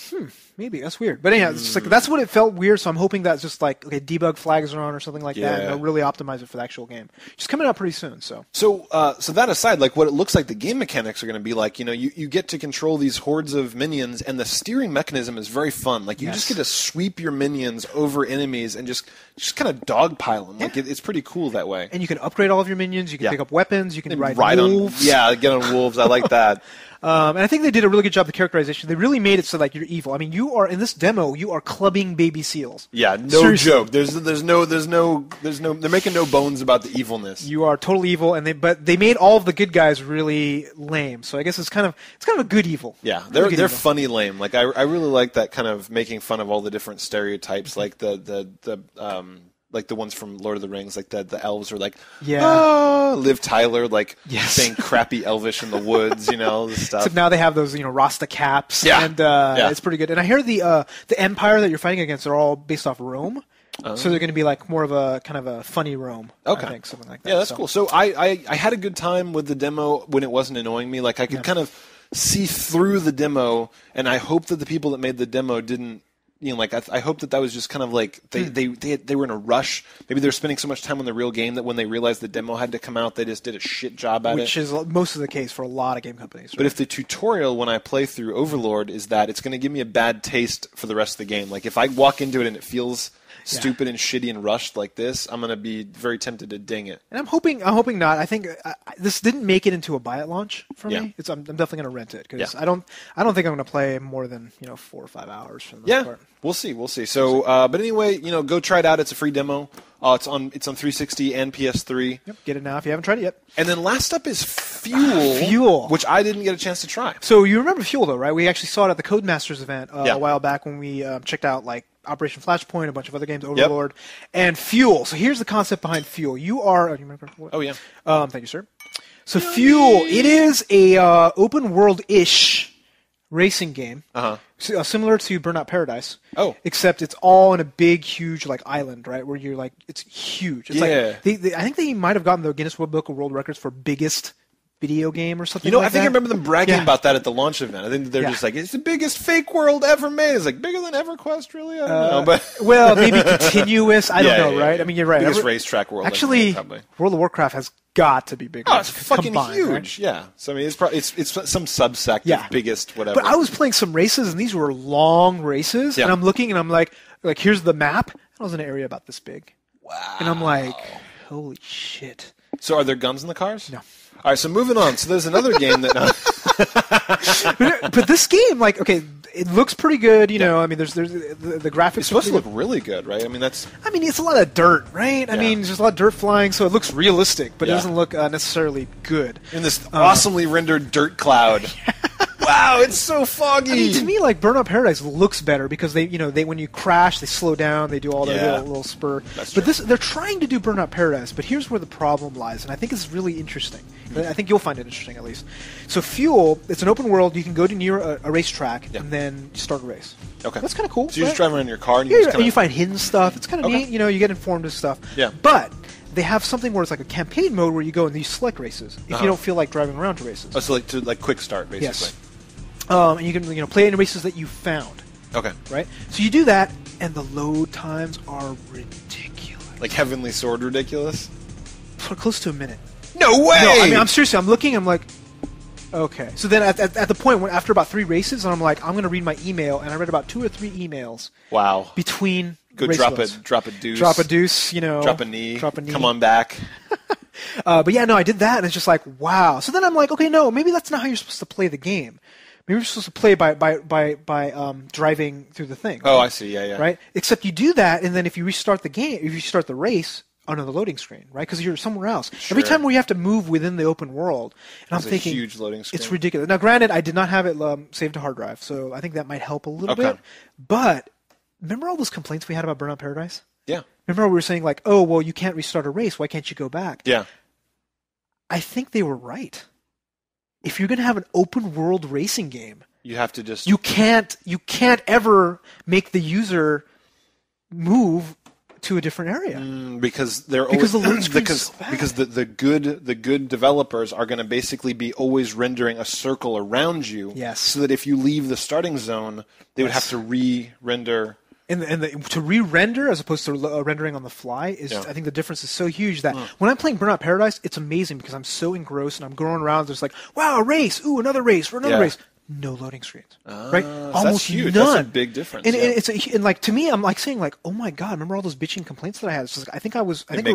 Maybe. That's weird. But anyhow, it's just like, that's what it felt weird, so I'm hoping that's just like, okay, debug flags are on or something like that, and they'll really optimize it for the actual game. It's coming out pretty soon, so. So that aside, like what it looks like the game mechanics are going to be like, you get to control these hordes of minions, and the steering mechanism is very fun. Like, you just get to sweep your minions over enemies and just kind of dogpile them. Like, it's pretty cool that way. And you can upgrade all of your minions, you can pick up weapons, you can ride wolves. Get on wolves. I like that. And I think they did a really good job of the characterization. They really made it so like you're evil. I mean, you are in this demo. You are clubbing baby seals. Yeah, seriously. Joke. There's no. They're making no bones about the evilness. You are totally evil, but they made all of the good guys really lame. So I guess it's kind of a good evil. Yeah, they're funny lame. Like I really like that kind of making fun of all the different stereotypes, like like the ones from Lord of the Rings, like the elves are like, Liv Tyler, like saying crappy Elvish in the woods, the stuff. Except now they have those, Rasta caps, and it's pretty good. And I hear the Empire that you're fighting against are all based off Rome, so they're going to be like more of a kind of a funny Rome. Okay, I think, something like that. Yeah, that's cool. So I had a good time with the demo when it wasn't annoying me. Like I could kind of see through the demo, and I hope that the people that made the demo didn't. I hope that was just kind of like they were in a rush. Maybe they were spending so much time on the real game that when they realized the demo had to come out, they just did a shit job at it. Which is most of the case for a lot of game companies. Right? But if the tutorial when I play through Overlord is that, it's going to give me a bad taste for the rest of the game. Like if I walk into it and it feels stupid and shitty and rushed like this, I'm going to be very tempted to ding it. And I'm hoping not. I think this didn't make it into a buy it launch for me. I'm definitely going to rent it because I don't think I'm going to play more than 4 or 5 hours for the most part. We'll see. So, but anyway, go try it out. It's a free demo. It's on 360 and PS3. Yep, get it now if you haven't tried it yet. And then last up is Fuel, which I didn't get a chance to try. So you remember Fuel though, right? We actually saw it at the Codemasters event a while back when we checked out like Operation Flashpoint, a bunch of other games, Overlord, and Fuel. So here's the concept behind Fuel. You are. You remember what? Oh yeah. Thank you, sir. So Fuel, it is a open world-ish racing game, similar to Burnout Paradise. Oh, except it's all in a big, huge like island, right? Where you're like, it's huge. It's like I think they might have gotten the Guinness Book of World Records for biggest video game or something. I think I remember them bragging about that at the launch event. I think they're just like, it's the biggest fake world ever made. It's like bigger than EverQuest, really. I don't know, but well, maybe continuous. I don't know, right? I mean, you're right. Biggest racetrack world. Actually, World of Warcraft has got to be bigger. Oh, it's fucking huge. Right? Yeah. So I mean, it's some subsect of biggest whatever. But I was playing some races, and these were long races, and I'm looking, and I'm like here's the map. And I was in an area about this big. Wow. And I'm like, holy shit. So are there guns in the cars? No. All right, so moving on. So there's another game that... but this game, like, okay, it looks pretty good, you know. I mean, there's the graphics. It's supposed to look really good, right? I mean, it's a lot of dirt, right? I mean, there's a lot of dirt flying, so it looks realistic, but it doesn't look necessarily good. In this awesomely rendered dirt cloud. Wow, it's so foggy. I mean, to me, like Burnout Paradise looks better because they when you crash, they slow down, they do all their little spur. That's but true. they're trying to do Burnout Paradise, but here's where the problem lies, and I think it's really interesting. I think you'll find it interesting, at least. So Fuel, it's an open world. You can go to near a racetrack and then start a race. Okay. That's kind of cool. So you just drive around in your car and and you find hidden stuff. It's kind of neat. You know, you get informed of stuff. Yeah. But they have something where it's like a campaign mode where you go and you select races if you don't feel like driving around to races. Oh, so like quick start, basically. Yes. And you can play any races that you found. Okay. Right? So you do that, and the load times are ridiculous. Like Heavenly Sword ridiculous? For close to a minute. No way! No, I mean, I'm seriously, I'm looking, I'm like, okay. So then at the point when after about 3 races, I'm like, I'm going to read my email, and I read about 2 or 3 emails. Wow. Between Go race drop loads. a deuce. Drop a deuce, you know. Drop a knee. Drop a knee. Come on back. But yeah, no, I did that, and it's just like, wow. So then I'm like, okay, no, maybe that's not how you're supposed to play the game. Maybe you're supposed to play by driving through the thing. Oh, I see. Yeah. Right? Except you do that, and then if you restart the game, if you start the race, another loading screen, right? Because you're somewhere else. Sure. Every time where you have to move within the open world, and I'm thinking, a huge loading screen. It's ridiculous. Now, granted, I did not have it saved to hard drive, so I think that might help a little bit. But remember all those complaints we had about Burnout Paradise? Yeah. Remember we were saying like, oh, well, you can't restart a race. Why can't you go back? Yeah. I think they were right. If you're going to have an open world racing game, you have to just... You can't ever make the user move to a different area because they're because always, the load so because the good developers are going to basically be always rendering a circle around you. Yes. So that if you leave the starting zone, they would have to re-render. And to re-render as opposed to rendering on the fly is, I think the difference is so huge that when I'm playing Burnout Paradise, it's amazing because I'm so engrossed and I'm going around. There's like, wow, a race, ooh, another race, for another race. No loading screens, right? Almost that's huge. None. That's a big difference. And like to me, I'm like saying like, oh my god, remember all those bitching complaints that I had? It's like, I think we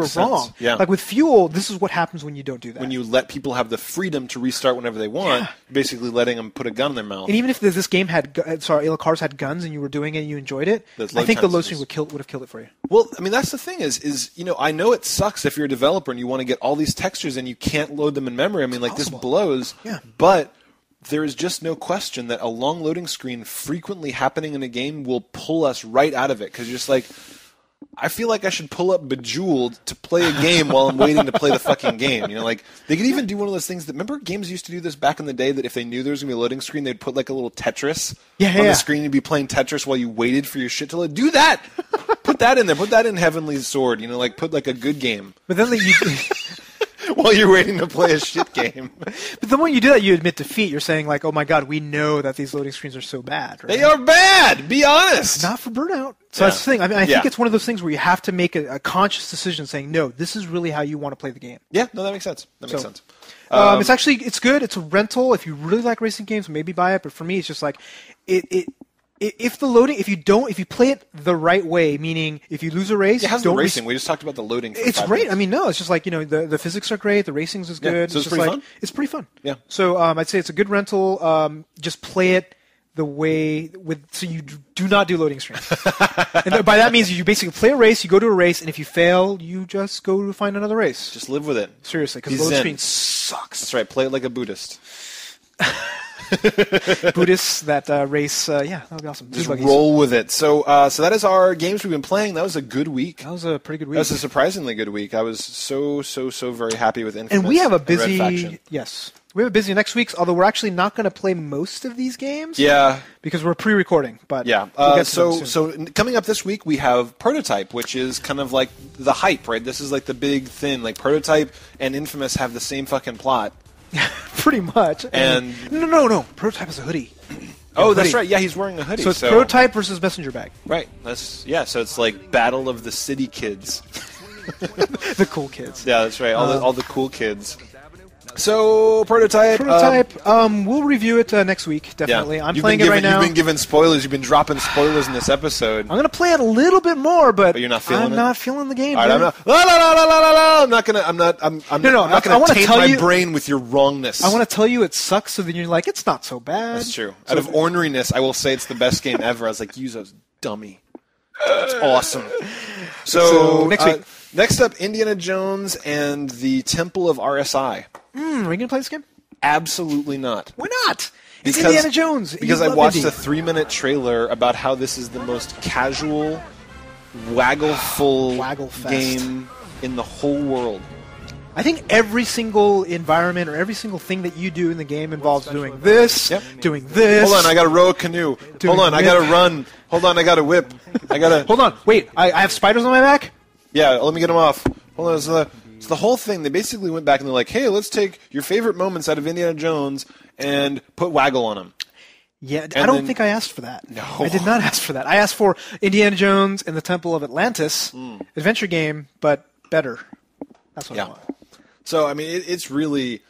were wrong. Yeah. Like with Fuel, this is what happens when you don't do that. When you let people have the freedom to restart whenever they want, basically letting them put a gun in their mouth. And even if this game had, cars had guns and you were doing it and you enjoyed it, I think the load screen would have killed it for you. Well, I mean that's the thing is I know it sucks if you're a developer and you want to get all these textures and you can't load them in memory. I mean like this blows. Yeah. But there is just no question that a long loading screen frequently happening in a game will pull us right out of it because you're just like, I feel like I should pull up Bejeweled to play a game while I'm waiting to play the fucking game. You know, like they could even do one of those things that remember games used to do this back in the day that if they knew there was gonna be a loading screen, they'd put like a little Tetris on the screen. You'd be playing Tetris while you waited for your shit to load. Do that. Put that in there. Put that in Heavenly Sword. You know, like put like a good game. But then while you're waiting to play a shit game. But the moment you do that, you admit defeat. You're saying like, oh my god, we know that these loading screens are so bad. Right? They are bad. Be honest. Not for Burnout. So that's the thing. I mean, I think it's one of those things where you have to make a conscious decision saying, no, this is really how you want to play the game. Yeah, no, that makes sense. That makes sense. It's good. It's a rental. If you really like racing games, maybe buy it. But for me, it's just like if you play it the right way, meaning if you lose a race, how's the racing? We just talked about the loading. It's great. Minutes. I mean, no, it's just like the physics are great. The racing's is good. So it's pretty fun. It's pretty fun. Yeah. So I'd say it's a good rental. Just play it the way so you do not do loading screens. And by that means you basically play a race, you go to a race, and if you fail, you just go to find another race. Just live with it. Seriously, because loading screen sucks. That's right. Play it like a Buddhist. Buddhists that race, that would be awesome. Just roll with it. So that is our games we've been playing. That was a good week. That was a pretty good week. That was a surprisingly good week. I was so very happy with Infamous. And we have a Red busy Faction. We have a busy next week, although we're actually not going to play most of these games. Yeah. Because we're pre-recording. But yeah. So coming up this week, we have Prototype, which is kind of like the hype, right? This is like the big thing. Like Prototype and Infamous have the same fucking plot. Pretty much. And no. Prototype has a hoodie. That's right. Yeah, he's wearing a hoodie. So it's Prototype versus Messenger Bag. Right. So it's like Battle of the City Kids. The cool kids. Yeah, that's right. All the cool kids. So, Prototype. We'll review it next week, definitely. Yeah. I'm playing it right now. You've been given spoilers. You've been dropping spoilers in this episode. I'm going to play it a little bit more, but you're not feeling I'm not feeling the game. All right, I'm not going to. I'm not going to taint my brain with your wrongness. I want to tell you it sucks, so then you're like, it's not so bad. That's true. Out of orneriness, I will say it's the best game ever. I was like, Yuzo's dummy. It's awesome. So next week. Next up, Indiana Jones and the Temple of RSI. Are we going to play this game? Absolutely not. Why not? It's Indiana Jones. Because I watched a 3-minute trailer about how this is the most casual, waggle-full game in the whole world. I think every single environment or every single thing that you do in the game involves doing this, doing this. Hold on, I got to row a canoe. Hold on, I got to run. Hold on, I got to whip. I got to... Hold on, wait, I have spiders on my back? Yeah, let me get them off. Hold on, so the whole thing, they basically went back and they're like, hey, let's take your favorite moments out of Indiana Jones and put Waggle on them. Yeah, I don't think I asked for that. No. I did not ask for that. I asked for Indiana Jones and the Temple of Atlantis, adventure game, but better. That's what I want. So, I mean, it's really,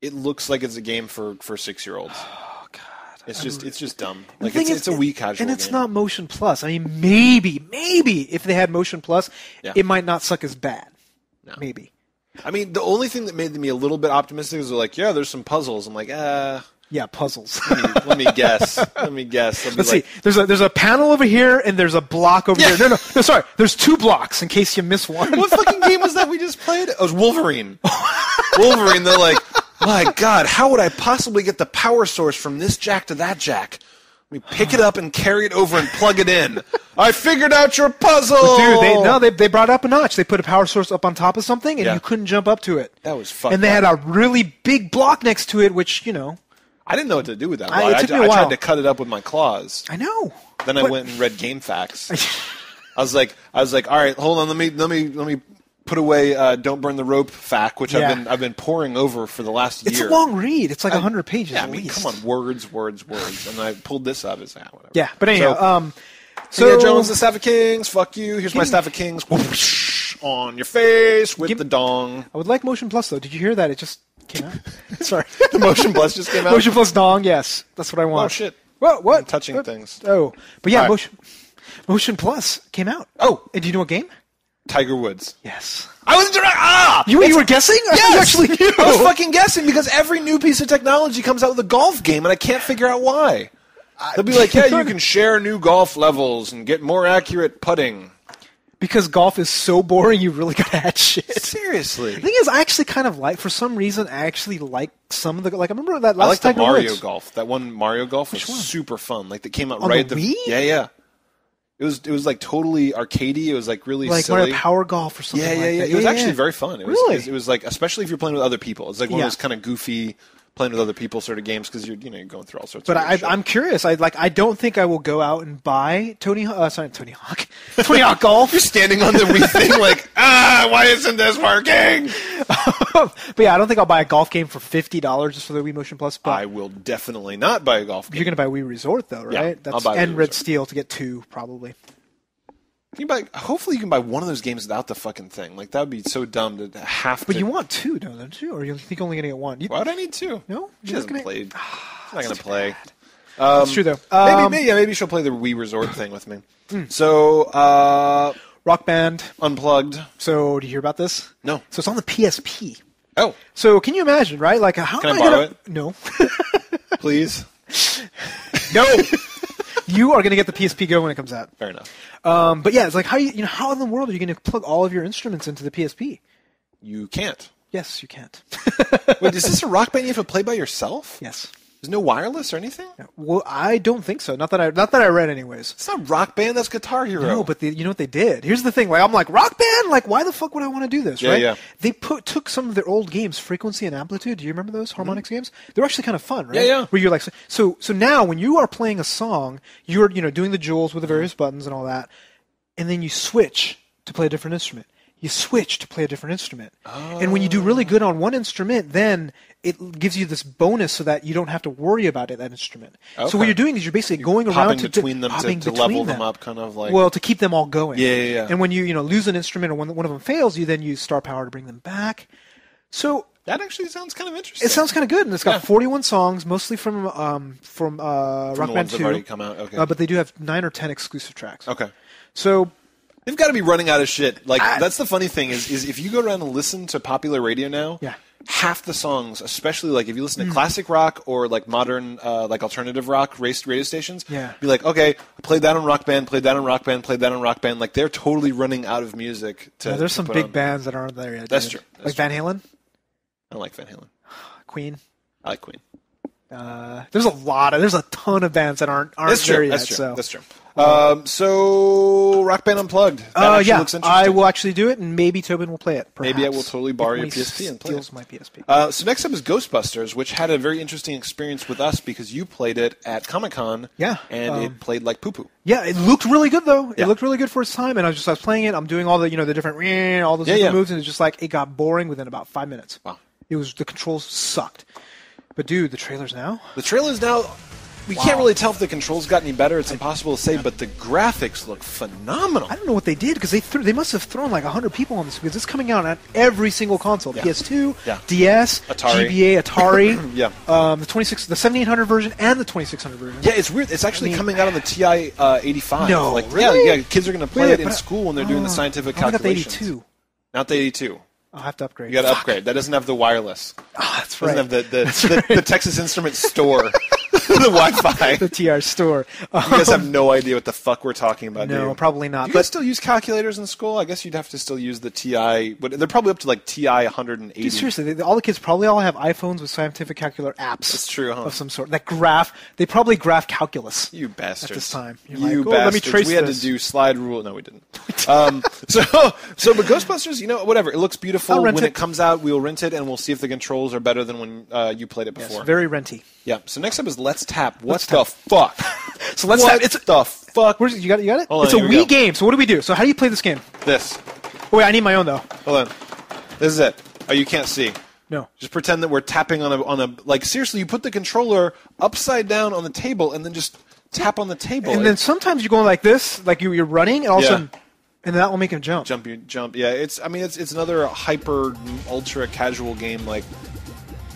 it looks like it's a game for 6-year-olds. Oh, God. It's just dumb. Like, it's a weak casual game. And it's not Motion Plus. I mean, maybe if they had Motion Plus, it might not suck as bad. No. Maybe. I mean, the only thing that made me a little bit optimistic is they're like, yeah, there's some puzzles. I'm like, yeah, puzzles. Let me guess. Let's see. There's a panel over here, and there's a block over here. No, sorry. There's 2 blocks in case you miss one. What fucking game was that we just played? It was Wolverine. Wolverine, they're like, my God, how would I possibly get the power source from this jack to that jack? We pick it up and carry it over and plug it in. I figured out your puzzle! But dude, they brought it up a notch. They put a power source up on top of something, and you couldn't jump up to it. That was fucked And they had a really big block next to it, which, I didn't know what to do with that. I tried to cut it up with my claws. I know. Then I went and read GameFAQs. I was like, all right, hold on, let me put away "Don't Burn the Rope" fact, which I've been poring over for the last year. It's a long read. It's like 100 pages. Yeah, I mean, come on, words, and I pulled this up as whatever. Yeah, but anyhow, so Jones, the Staff of Kings. Fuck you. Here's my Staff of Kings. Whoosh, on your face with the dong. I would like Motion Plus though. Did you hear that? It just came out. Sorry, the Motion Plus just came out. Motion Plus dong. Yes, that's what I want. Oh shit. What? I'm touching things. Oh, but yeah, Motion Plus came out. Oh, and do you know what game? Tiger Woods. Yes. I was direct. You were guessing? Yes. You actually knew. I was fucking guessing because every new piece of technology comes out with a golf game, and I can't figure out why. They'll be like, yeah, you can share new golf levels and get more accurate putting. Because golf is so boring, you really gotta add shit. Seriously. The thing is, I actually kind of for some reason, I actually like some of the, I remember that last I like the Tiger Mario Woods. Golf. That one Mario Golf was super fun. Like, that came out on right the at the... Wii? Yeah. It was like totally arcadey. It was like really like silly. Mario Power Golf or something like that. It was actually very fun. It was like, especially if you're playing with other people. It's like one of those kind of goofy playing with other people sort of games because you're going through all sorts of shit. I'm curious. I don't think I will go out and buy Tony Hawk Golf. You're standing on the Wii thing like, why isn't this working? But yeah, I don't think I'll buy a golf game for $50 just for the Wii Motion Plus. But I will definitely not buy a golf game. You're going to buy Wii Resort though, right? Yeah, I'll buy and Wii Red Resort. Steel to get 2 probably. Hopefully you can buy one of those games without the fucking thing. Like, that would be so dumb to have to... But you want 2, don't you? Or you think you're only going to get 1? Why would I need 2? No? She hasn't played. She's not going to play. That's true, though. Maybe she'll play the Wii Resort thing with me. So, Rock Band. Unplugged. So, do you hear about this? No. So, it's on the PSP. Oh. So, can you imagine, right? Like, how can am I borrow it? No. Please? No. You are going to get the PSP Go when it comes out. Fair enough. But yeah, it's like, how in the world are you going to plug all of your instruments into the PSP? You can't. Yes, you can't. Wait, is this a Rock Band you have to play by yourself? Yes. There's no wireless or anything? Well, I don't think so. Not that I read anyways. It's not Rock Band, that's Guitar Hero. No, but you know what they did? Here's the thing. Like, I'm like, Rock Band? Like, why the fuck would I want to do this, right? Yeah. They took some of their old games, Frequency and Amplitude. Do you remember those Harmonix games? They're actually kind of fun, right? Yeah. Where you're like, so now when you are playing a song, you're doing the jewels with the various buttons and all that, and then you switch to play a different instrument. You switch to play a different instrument. Oh. And when you do really good on one instrument, then it gives you this bonus so that you don't have to worry about that instrument. Okay. So what you're doing is you're basically going around between them to level them up, kind of like... Well, to keep them all going. Yeah. And when you lose an instrument or one of them fails, you then use star power to bring them back. So That actually sounds kind of interesting. It sounds kind of good, and it's got 41 songs, mostly from Rock Band 2. That have already come out. Okay. But they do have 9 or 10 exclusive tracks. Okay. So they've got to be running out of shit. Like that's the funny thing is if you go around and listen to popular radio now, half the songs, especially like if you listen to classic rock or like modern like alternative rock radio stations, be like, okay, played that on Rock Band, played that on Rock Band, played that on Rock Band. Like they're totally running out of music. There's some big bands that aren't there yet. That's true. Like Van Halen. I don't like Van Halen. Queen. I like Queen. There's a ton of bands that aren't there yet. That's true. So Rock Band Unplugged. That actually looks interesting. I will actually do it, and maybe Tobin will play it. Perhaps. Maybe I will totally borrow your PSP and play it. My PSP. So next up is Ghostbusters, which had a very interesting experience with us because you played it at Comic-Con. Yeah. And it played like poo-poo. Yeah, it looked really good though. It looked really good for its time, and I was playing it. I'm doing all the the different all those different moves, and it's just like it got boring within about 5 minutes. Wow. The controls sucked. But dude, the trailers now. We can't really tell if the controls got any better. It's impossible to say, but the graphics look phenomenal. I don't know what they did because they must have thrown like 100 people on this because it's coming out on every single console: PS2, DS, Atari. GBA, Atari. The 7800 version and the 2600 version. Yeah, it's weird. It's actually coming out on the TI 85. No, like, really? Yeah. Kids are going to play it in school when they're doing the scientific calculations. I got the 82. Not the 82. I'll have to upgrade. You got to upgrade. That doesn't have the wireless. That's right. Doesn't have the Texas Instruments store. The Wi-Fi. The TR store. You guys have no idea what the fuck we're talking about. No, probably not. Do you guys still use calculators in school? I guess you'd have to still use the TI. But they're probably up to like TI 180. Dude, seriously, all the kids probably all have iPhones with scientific calculator apps. That's true, huh? Of some sort. They probably graph calculus. You bastards. At this time. You bastards. Let me trace we had to do slide rule. No, we didn't. But Ghostbusters, whatever. It looks beautiful. When it comes out, we'll rent it, and we'll see if the controls are better than when you played it before. Yes, very renty. Yeah. So next up is Let's Tap. What the fuck? So Let's Tap. It's the fuck. You got it? It's a Wii game. So what do we do? So how do you play this game? This. Oh, wait, I need my own, though. Hold on. This is it. Oh, you can't see. No. Just pretend that we're tapping on a like, seriously, you put the controller upside down on the table and then just tap on the table. And then sometimes you're going like this, like you're running, and all of a sudden, and that will make him jump. Jump. Yeah, it's another hyper, ultra casual game, like,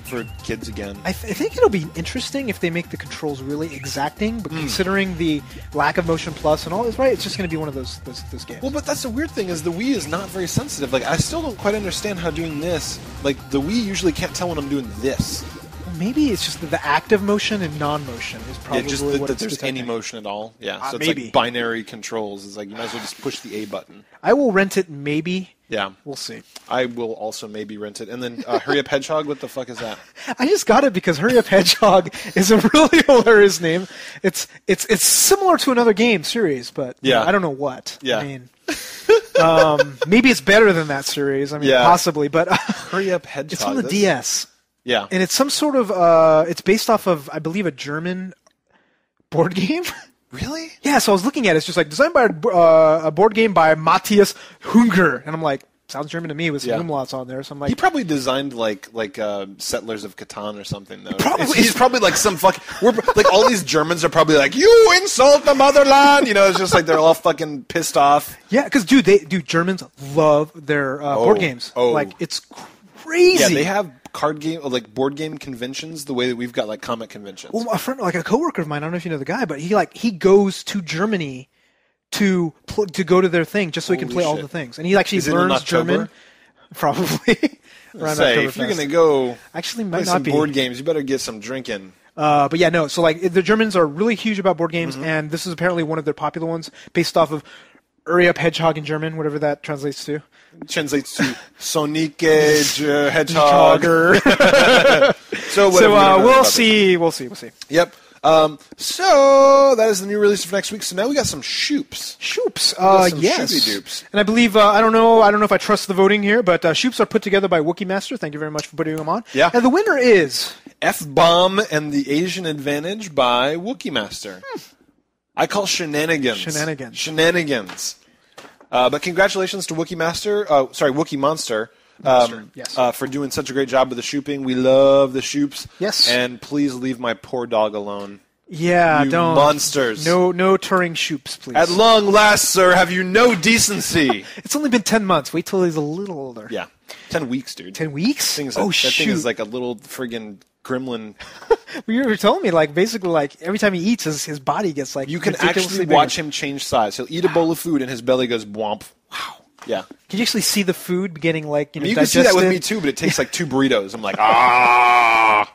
for kids again. I think it'll be interesting if they make the controls really exacting, but considering the lack of motion plus and all this, right? It's just going to be one of those games. Well, but that's the weird thing is the Wii is not very sensitive. Like, I still don't quite understand how doing this. Like, the Wii usually can't tell when I'm doing this. Well, maybe it's just the active motion and non-motion is probably just what that there's any motion at all. Yeah, so it's maybe. Like binary controls. It's like you might as well just push the A button. I will rent it, maybe. Yeah. We'll see. I will also maybe rent it. And then Hurry Up Hedgehog, what the fuck is that? I just got it because Hurry Up Hedgehog is a really hilarious name. It's similar to another game series, but I don't know what. Yeah. I mean, maybe it's better than that series. I mean, possibly, but Hurry Up Hedgehog. It's on the DS. Yeah. And it's some sort of it's based off of, I believe, a German board game. Really? Yeah, so I was looking at it. It's just like designed by a board game by Matthias Hunger, and I'm like, sounds German to me with some umlauts on there. So I'm like, he probably designed like Settlers of Catan or something though. He's probably like some like all these Germans are probably like, you insult the motherland. It's just like they're all fucking pissed off. Yeah, because Germans love their board games. Like it's crazy. Yeah, they have card game or like board game conventions the way that we've got like comic conventions. Well, a friend, like a coworker of mine, I don't know if you know the guy, but he goes to Germany to go to their thing just so he can play all the things, and he actually learns German. Probably. Say if you're gonna go actually play some board games, you better get some drinking. But yeah, no. So like the Germans are really huge about board games, and this is apparently one of their popular ones, based off of Hurry Up Hedgehog in German, whatever that translates to. Translates to Sonic Hedgehog. So we'll see. We'll see. Yep. So that is the new release for next week. So now we got some Shoops. Yes. Shoopy-doops. And I believe I don't know if I trust the voting here, but Shoops are put together by Wookie Master. Thank you very much for putting them on. Yeah. And the winner is F-Bomb and the Asian Advantage by Wookie Master. I call shenanigans. But congratulations to Wookie Master. Wookie Monster. For doing such a great job with the shooping. We love the shoops. Yes. And please leave my poor dog alone. Yeah, you don't. Monsters. No Turing shoops, please. At long last, sir, have you no decency? It's only been 10 months. Wait till he's a little older. Yeah. 10 weeks, dude. 10 weeks? That shoot. thing is like a little friggin' gremlin. You were telling me, like, basically, like, every time he eats, his body gets, like, you can actually watch him change size. He'll eat a bowl of food, and his belly goes womp. Wow. Yeah. Can you actually see the food beginning, like, you can see that with me, too, but it takes, like, 2 burritos. I'm like, ah!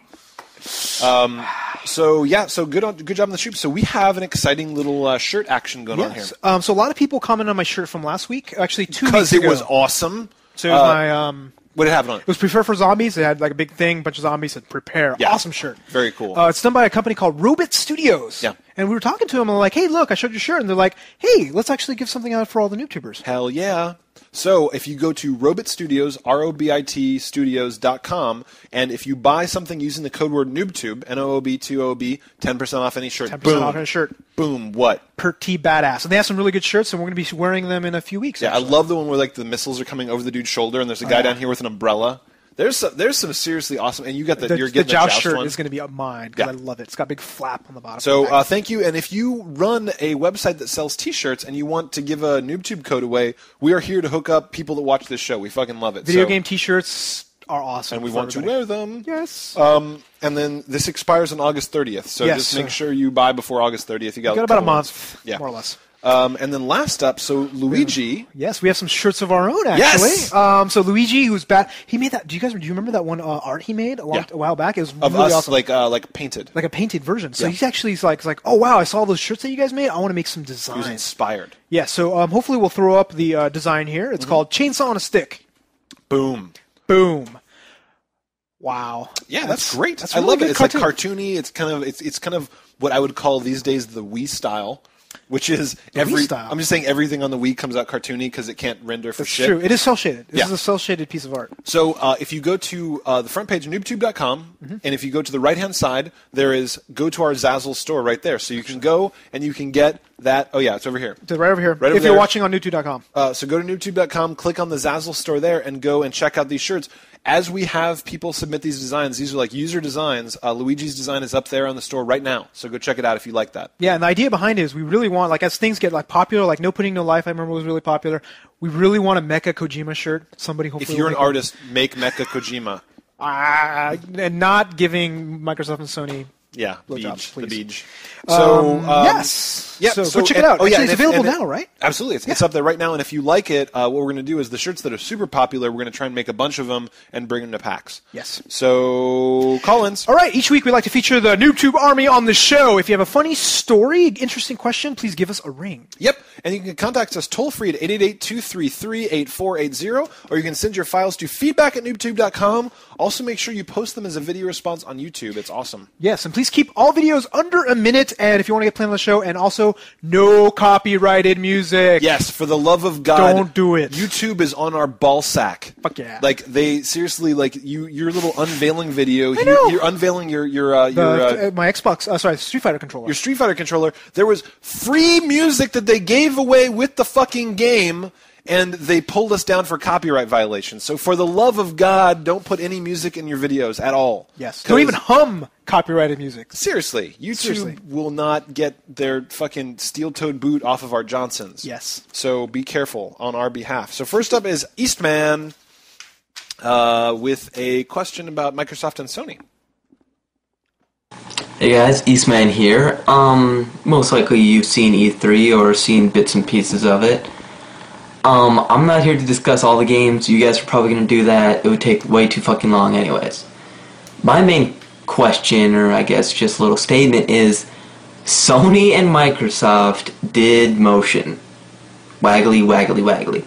So good job on the shoot. So we have an exciting little shirt action going on here. So a lot of people commented on my shirt from last week. Actually, 2 weeks ago. Because it was awesome. So it was my... What did it have on it? It was Prepare for Zombies. It had like a big thing, a bunch of zombies. Said Prepare. Yeah. Awesome shirt. Very cool. It's done by a company called Robit Studios. Yeah. And we were talking to them, and we're like, hey, look, I showed your shirt. And they're like, hey, let's actually give something out for all the NooBTubers. Hell yeah. So if you go to Robit Studios, ROBIT Studios.com, and if you buy something using the code word NooBTooB, NOOB2OB, 10% off any shirt. 10% off any shirt. Boom, what? Pretty badass. And they have some really good shirts, and we're going to be wearing them in a few weeks. Yeah, actually. I love the one where like the missiles are coming over the dude's shoulder, and there's a guy down here with an umbrella. There's some seriously awesome, and you got you're getting the Joust shirt one. is going to be mine because I love it. It's got a big flap on the bottom. So thank you, and if you run a website that sells T-shirts and you want to give a NooBTooB code away, we are here to hook up people that watch this show. We fucking love it. Video game T-shirts are awesome, and we want to wear them. Yes. And then this expires on August 30th, so just make sure you buy before August 30th. You got about a month, more or less. And then last up, so Luigi. Yes, we have some shirts of our own, actually. Yes! So Luigi, who's bad, he made that. Do you remember that one art he made a while back? It was of really us, awesome. like painted, like a painted version. So he's actually like, oh wow, I saw those shirts that you guys made. I want to make some designs. He was inspired. Yeah. So hopefully we'll throw up the design here. It's called Chainsaw on a Stick. Boom. Boom. Wow. Yeah, that's great. That's I really love it. It's cartoon. like cartoony. It's kind of what I would call these days the Wii style. Which is style. I'm just saying everything on the Wii comes out cartoony because it can't render for shit. True. It is cel-shaded. This is a cel-shaded piece of art. So if you go to the front page of NooBTooB.com, and if you go to the right-hand side, there is go to our Zazzle store right there. So you can go and you can get that. Oh, yeah, it's over here. It's right over here. Right if you're watching on NooBTooB.com. So go to NooBTooB.com, click on the Zazzle store there, and go and check out these shirts. As we have people submit these designs, these are like user designs. Luigi's design is up there on the store right now, so go check it out if you like that. Yeah, and the idea behind it is we really want, like, as things get like popular, like No Putting No Life, I remember was really popular. We really want a Mecha Kojima shirt. Somebody hopefully. If you're an artist, make Mecha Kojima. And not giving Microsoft and Sony. Yeah, blowjobs, please. The Beej. So yes, yeah. So go check it out. Oh, yeah, it's available now, right? Absolutely, it's up there right now. And if you like it, what we're going to do is the shirts that are super popular, we're going to try and make a bunch of them and bring them to PAX. Yes. So Collins. All right. Each week we like to feature the NooBTooB Army on the show. If you have a funny story, interesting question, please give us a ring. Yep. And you can contact us toll free at 888-233-8480, or you can send your files to feedback@NooBTooB.com. Also, make sure you post them as a video response on YouTube. It's awesome. Yes, and please keep all videos under a minute. And if you want to get played on the show, and also no copyrighted music. Yes, for the love of God, don't do it. YouTube is on our ball sack. Fuck yeah! Like they seriously, like your little unveiling video. I know. You're unveiling your my Xbox. Street Fighter controller. Your Street Fighter controller. There was free music that they gave away with the fucking game. And they pulled us down for copyright violations. So for the love of God, don't put any music in your videos at all. Yes. Don't even hum copyrighted music. Seriously. YouTube will not get their fucking steel-toed boot off of our Johnsons. Yes. So be careful on our behalf. So first up is Eastman with a question about Microsoft and Sony. Hey guys, Eastman here. Most likely you've seen E3 or seen bits and pieces of it. I'm not here to discuss all the games. You guys are probably going to do that. It would take way too fucking long anyways. My main question, or I guess just a little statement, is Sony and Microsoft did motion. Waggly, waggly, waggly.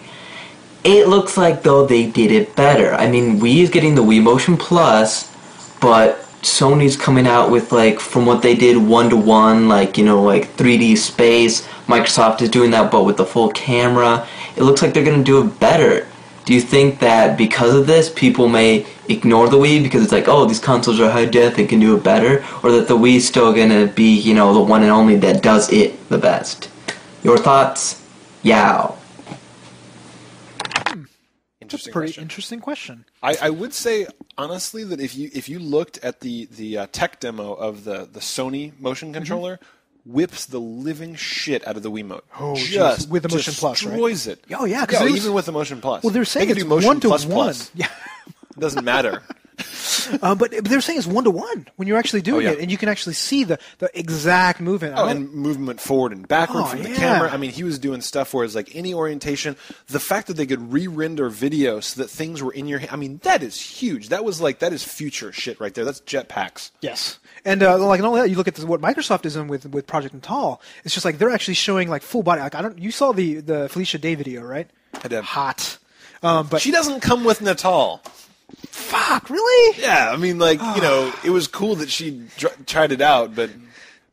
It looks like, though, they did it better. I mean, Wii is getting the Wii Motion Plus, but Sony's coming out with, like, from what they did, 1-to-1, like, you know, like 3D space. Microsoft is doing that, but with the full camera. It looks like they're going to do it better. Do you think that because of this, people may ignore the Wii because it's like, oh, these consoles are high def, they can do it better? Or that the Wii's still going to be, you know, the one and only that does it the best? Your thoughts? Yow. Interesting question. I would say honestly that if you looked at the tech demo of the Sony motion controller, whips the living shit out of the Wiimote. Oh, just with the Motion Plus, right? Destroys it. Oh, yeah. Cause even with the Motion Plus. Well, they're saying they can it's do Motion 1-to-1. Plus. Yeah. It doesn't matter. But they're saying it's 1-to-1 when you're actually doing it, and you can actually see the exact movement. And movement forward and backward from the camera. Yeah. I mean, he was doing stuff where it's like any orientation. The fact that they could re-render video so that things were in your hand. I mean, that is huge. That is future shit right there. That's jetpacks. Yes. And like not only that, you look at what Microsoft is doing with Project Natal. It's just like they're actually showing like full body. Like you saw the Felicia Day video, right? I did. Hot. But she doesn't come with Natal. Fuck, really? Yeah, I mean, like, it was cool that she tried it out, but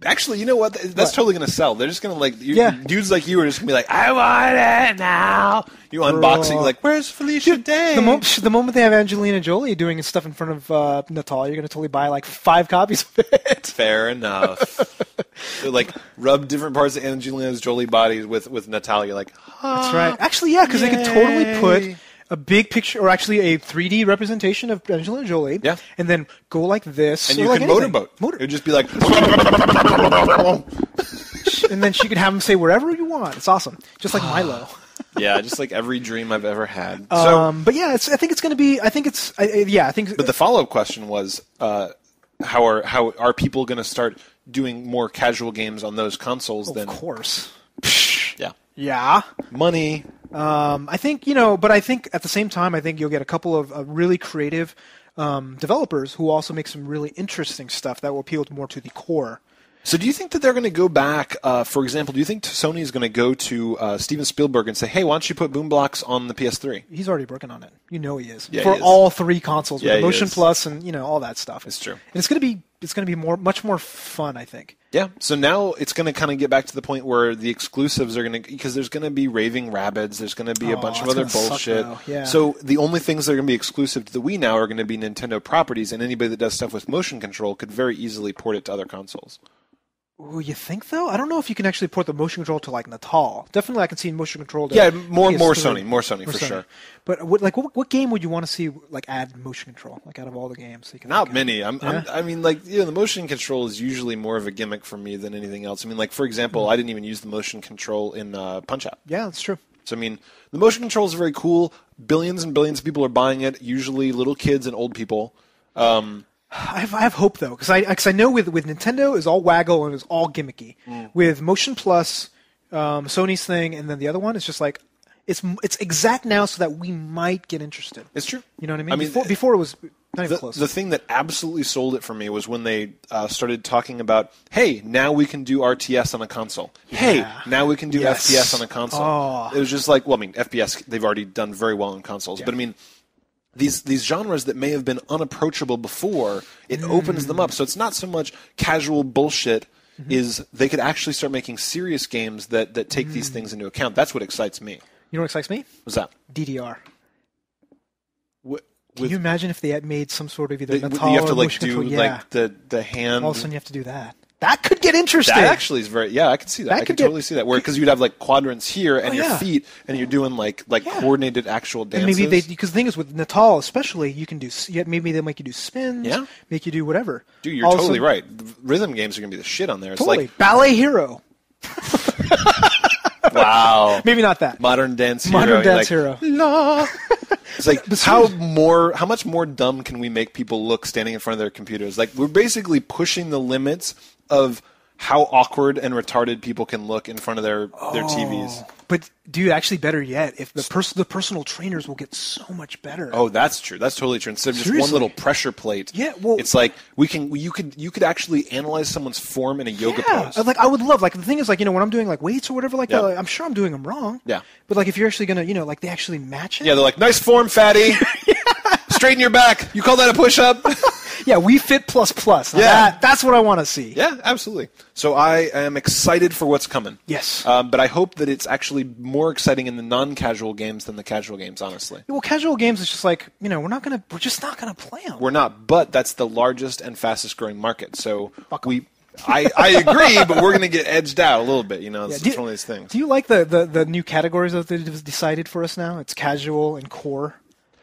actually, you know what? That's totally going to sell. They're just going to, like, dudes like you are just going to be like, I want it now. You unbox it, you're like, where's Felicia Day? The moment they have Angelina Jolie doing stuff in front of Natal, you're going to totally buy, like, 5 copies of it. Fair enough. So, like, rub different parts of Angelina Jolie's body with Natal. You're like, That's right. Actually, yeah, because they could totally put a big picture, or actually a 3D representation of Angelina Jolie, and then go like this. And you like can motorboat. It would just be like... and then she could have him say wherever you want. It's awesome. Just like Milo. Yeah, just like every dream I've ever had. But yeah, I think it's going to be... I think... But the follow-up question was, how are people going to start doing more casual games on those consoles than... Of course. Yeah. Yeah. Money... I think, but I think at the same time, I think you'll get a couple of really creative developers who also make some really interesting stuff that will appeal more to the core. So do you think that they're going to go back, for example, do you think Sony is going to go to Steven Spielberg and say, hey, why don't you put Boom Blocks on the PS3? He's already working on it. He is. Yeah, for he is. All 3 consoles with the he Motion is. Plus and, all that stuff. It's true. And it's going to be much more fun, I think. Yeah, so now it's going to kind of get back to the point where the exclusives are going to, because there's going to be Raving Rabbids, there's going to be a bunch of other bullshit. So the only things that are going to be exclusive to the Wii now are going to be Nintendo properties, and anybody that does stuff with motion control could very easily port it to other consoles. Ooh, you think though? I don't know if you can actually port the motion control to like Natal. Definitely, I can see motion control. To more Sony for sure. But what game would you want to see like add motion control? Like out of all the games, so you can not many. I mean, like the motion control is usually more of a gimmick for me than anything else. I mean, like for example, I didn't even use the motion control in Punch Out. Yeah, that's true. So I mean, the motion control is very cool. Billions and billions of people are buying it. Usually, little kids and old people. I have hope though, because I know with Nintendo is all waggle and it's all gimmicky. With Motion Plus, Sony's thing, and then the other one is just like it's exact now, so that we might get interested. It's true. You know what I mean? Before it was not even close. The thing that absolutely sold it for me was when they started talking about, hey, now we can do RTS on a console. Hey, now we can do FPS on a console. Oh. It was just like, well, I mean, FPS they've already done very well on consoles, but I mean. These genres that may have been unapproachable before, it opens them up. So it's not so much casual bullshit, is they could actually start making serious games that take these things into account. That's what excites me. You know what excites me? What's that? DDR. Can you imagine if they had made some sort of either Natal you have to or like motion do control? like the hand. All of a sudden you have to do that. That could get interesting. That actually is very. Yeah, I can see that. I can totally see that. Where because you'd have like quadrants here and your feet, and you're doing like coordinated actual dances. And maybe because the thing is with Natal especially, you can do. Maybe they make you do spins. Yeah. Make you do whatever. Dude, you're totally right. The rhythm games are gonna be the shit on there. It's totally. Like Ballet Hero. Wow. Maybe not that. Modern Dance Hero. Modern Dance Hero. It's like how much more dumb can we make people look standing in front of their computers? Like we're basically pushing the limits of how awkward and retarded people can look in front of their TVs. But dude, actually better yet, if the personal trainers will get so much better. Oh, that's true. That's totally true. Instead of just one little pressure plate. Yeah, well, it's like you could actually analyze someone's form in a yoga pose. Like I would love, like the thing is like, when I'm doing like weights or whatever like that, like, I'm sure I'm doing them wrong. Yeah. But like if you're actually going to, like they actually match it. Yeah, they're like, "Nice form, fatty." Straighten your back. You call that a push-up? Yeah, We Fit plus plus. Now that's what I want to see. Yeah, absolutely. So I am excited for what's coming. Yes. But I hope that it's actually more exciting in the non-casual games than the casual games, honestly. Well, casual games is just like, we're just not going to play them. We're not, but that's the largest and fastest growing market. So I agree, but we're going to get edged out a little bit. It's one of these things. Do you like the new categories that they've decided for us now? It's casual and core.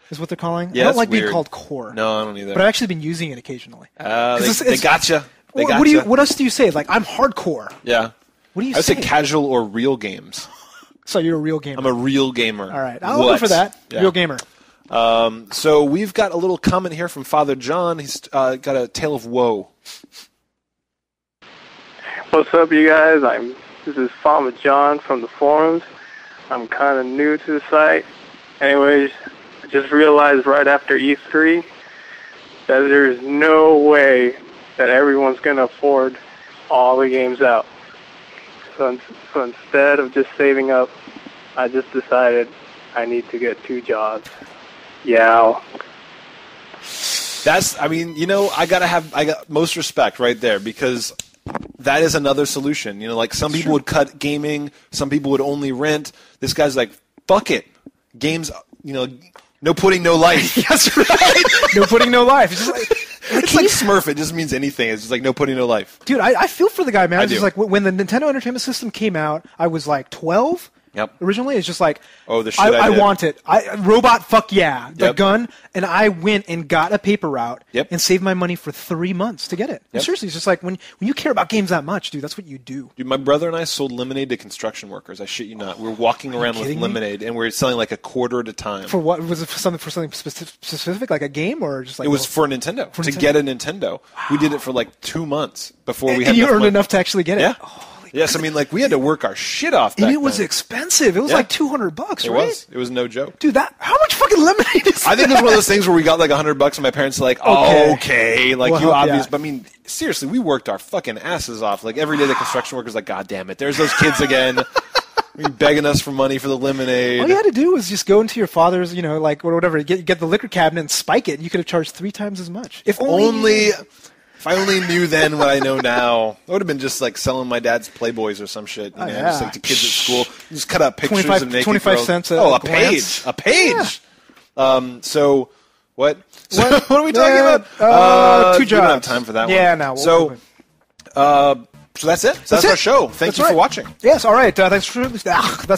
Is what they're calling. Yeah, I don't like weird. being called core. No, I don't either. But I've actually been using it occasionally. They gotcha. What else do you say? Like, I'm hardcore. Yeah. What do you say? I say? would say casual or real games. So you're a real gamer. I'm a real gamer. All right. I'll go for that. Yeah. Real gamer. So we've got a little comment here from Father John. He's got a tale of woe. What's up, you guys? This is Father John from the forums. I'm kind of new to the site. Anyways, I just realized right after E3 that there's no way that everyone's going to afford all the games out. So instead of just saving up, I just decided I need to get 2 jobs. Yeah. I got most respect right there, because that is another solution. Like some people would cut gaming, some people would only rent. This guy's like, fuck it. Games, no pudding, no life. That's right. No pudding, no life. It's like Smurf. It just means anything. It's just like no pudding, no life. Dude, I feel for the guy, man. It's just like when the Nintendo Entertainment System came out, I was like 12. Yep. Originally, it's just like, the shit I want it. Robot, fuck yeah. The Yep. gun. And I went and got a paper route Yep. and saved my money for 3 months to get it. Yep. Seriously, it's just like when you care about games that much, dude, that's what you do. Dude, my brother and I sold lemonade to construction workers. I shit you not. We're walking around with lemonade, and we're selling like a quarter at a time. For what? Was it for something specific, like a game, or just like... It was for Nintendo. To get a Nintendo. Wow. We did it for like 2 months before we had... And you earned enough to actually get it? Yeah. Yes, we had to work our shit off back And it was expensive. It was like $200, right? It was no joke. Dude, how much fucking lemonade is that? I think it was one of those things where we got like $100 and my parents were like, okay. Like, well, you obvious. Yeah. But seriously, we worked our fucking asses off. Like, every day the construction workers like, God damn it, there's those kids again. Begging us for money for the lemonade. All you had to do was just go into your father's, like, or whatever, get the liquor cabinet and spike it, and you could have charged 3 times as much. If I only knew then what I know now, I would have been just like selling my dad's Playboys or some shit. Just like to kids at school. Just cut out pictures of naked 25 girls. cents a page. A page. Yeah. So what? What are we talking about? 2 jobs. We don't have time for that one. Yeah, no. So that's it. So that's our show. Thank you for watching. Yes, all right. That's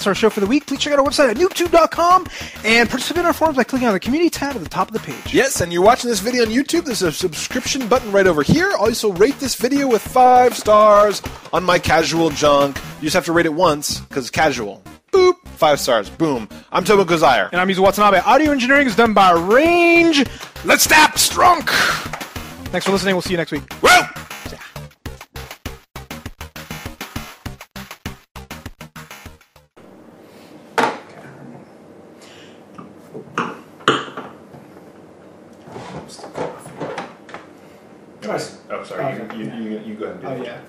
our show for the week. Please check out our website at NooBTooB.com and participate in our forums by clicking on the community tab at the top of the page. Yes, and you're watching this video on YouTube. There's a subscription button right over here. Also, rate this video with 5 stars on my casual junk. You just have to rate it once because it's casual. Boop. 5 stars. Boom. I'm Tobin and Yuzo. And I'm Yuzo Watanabe. Audio engineering is done by Range. Let's stop strunk. Thanks for listening. We'll see you next week. Woo! Oh, sorry. You go ahead and do that. Oh, yeah.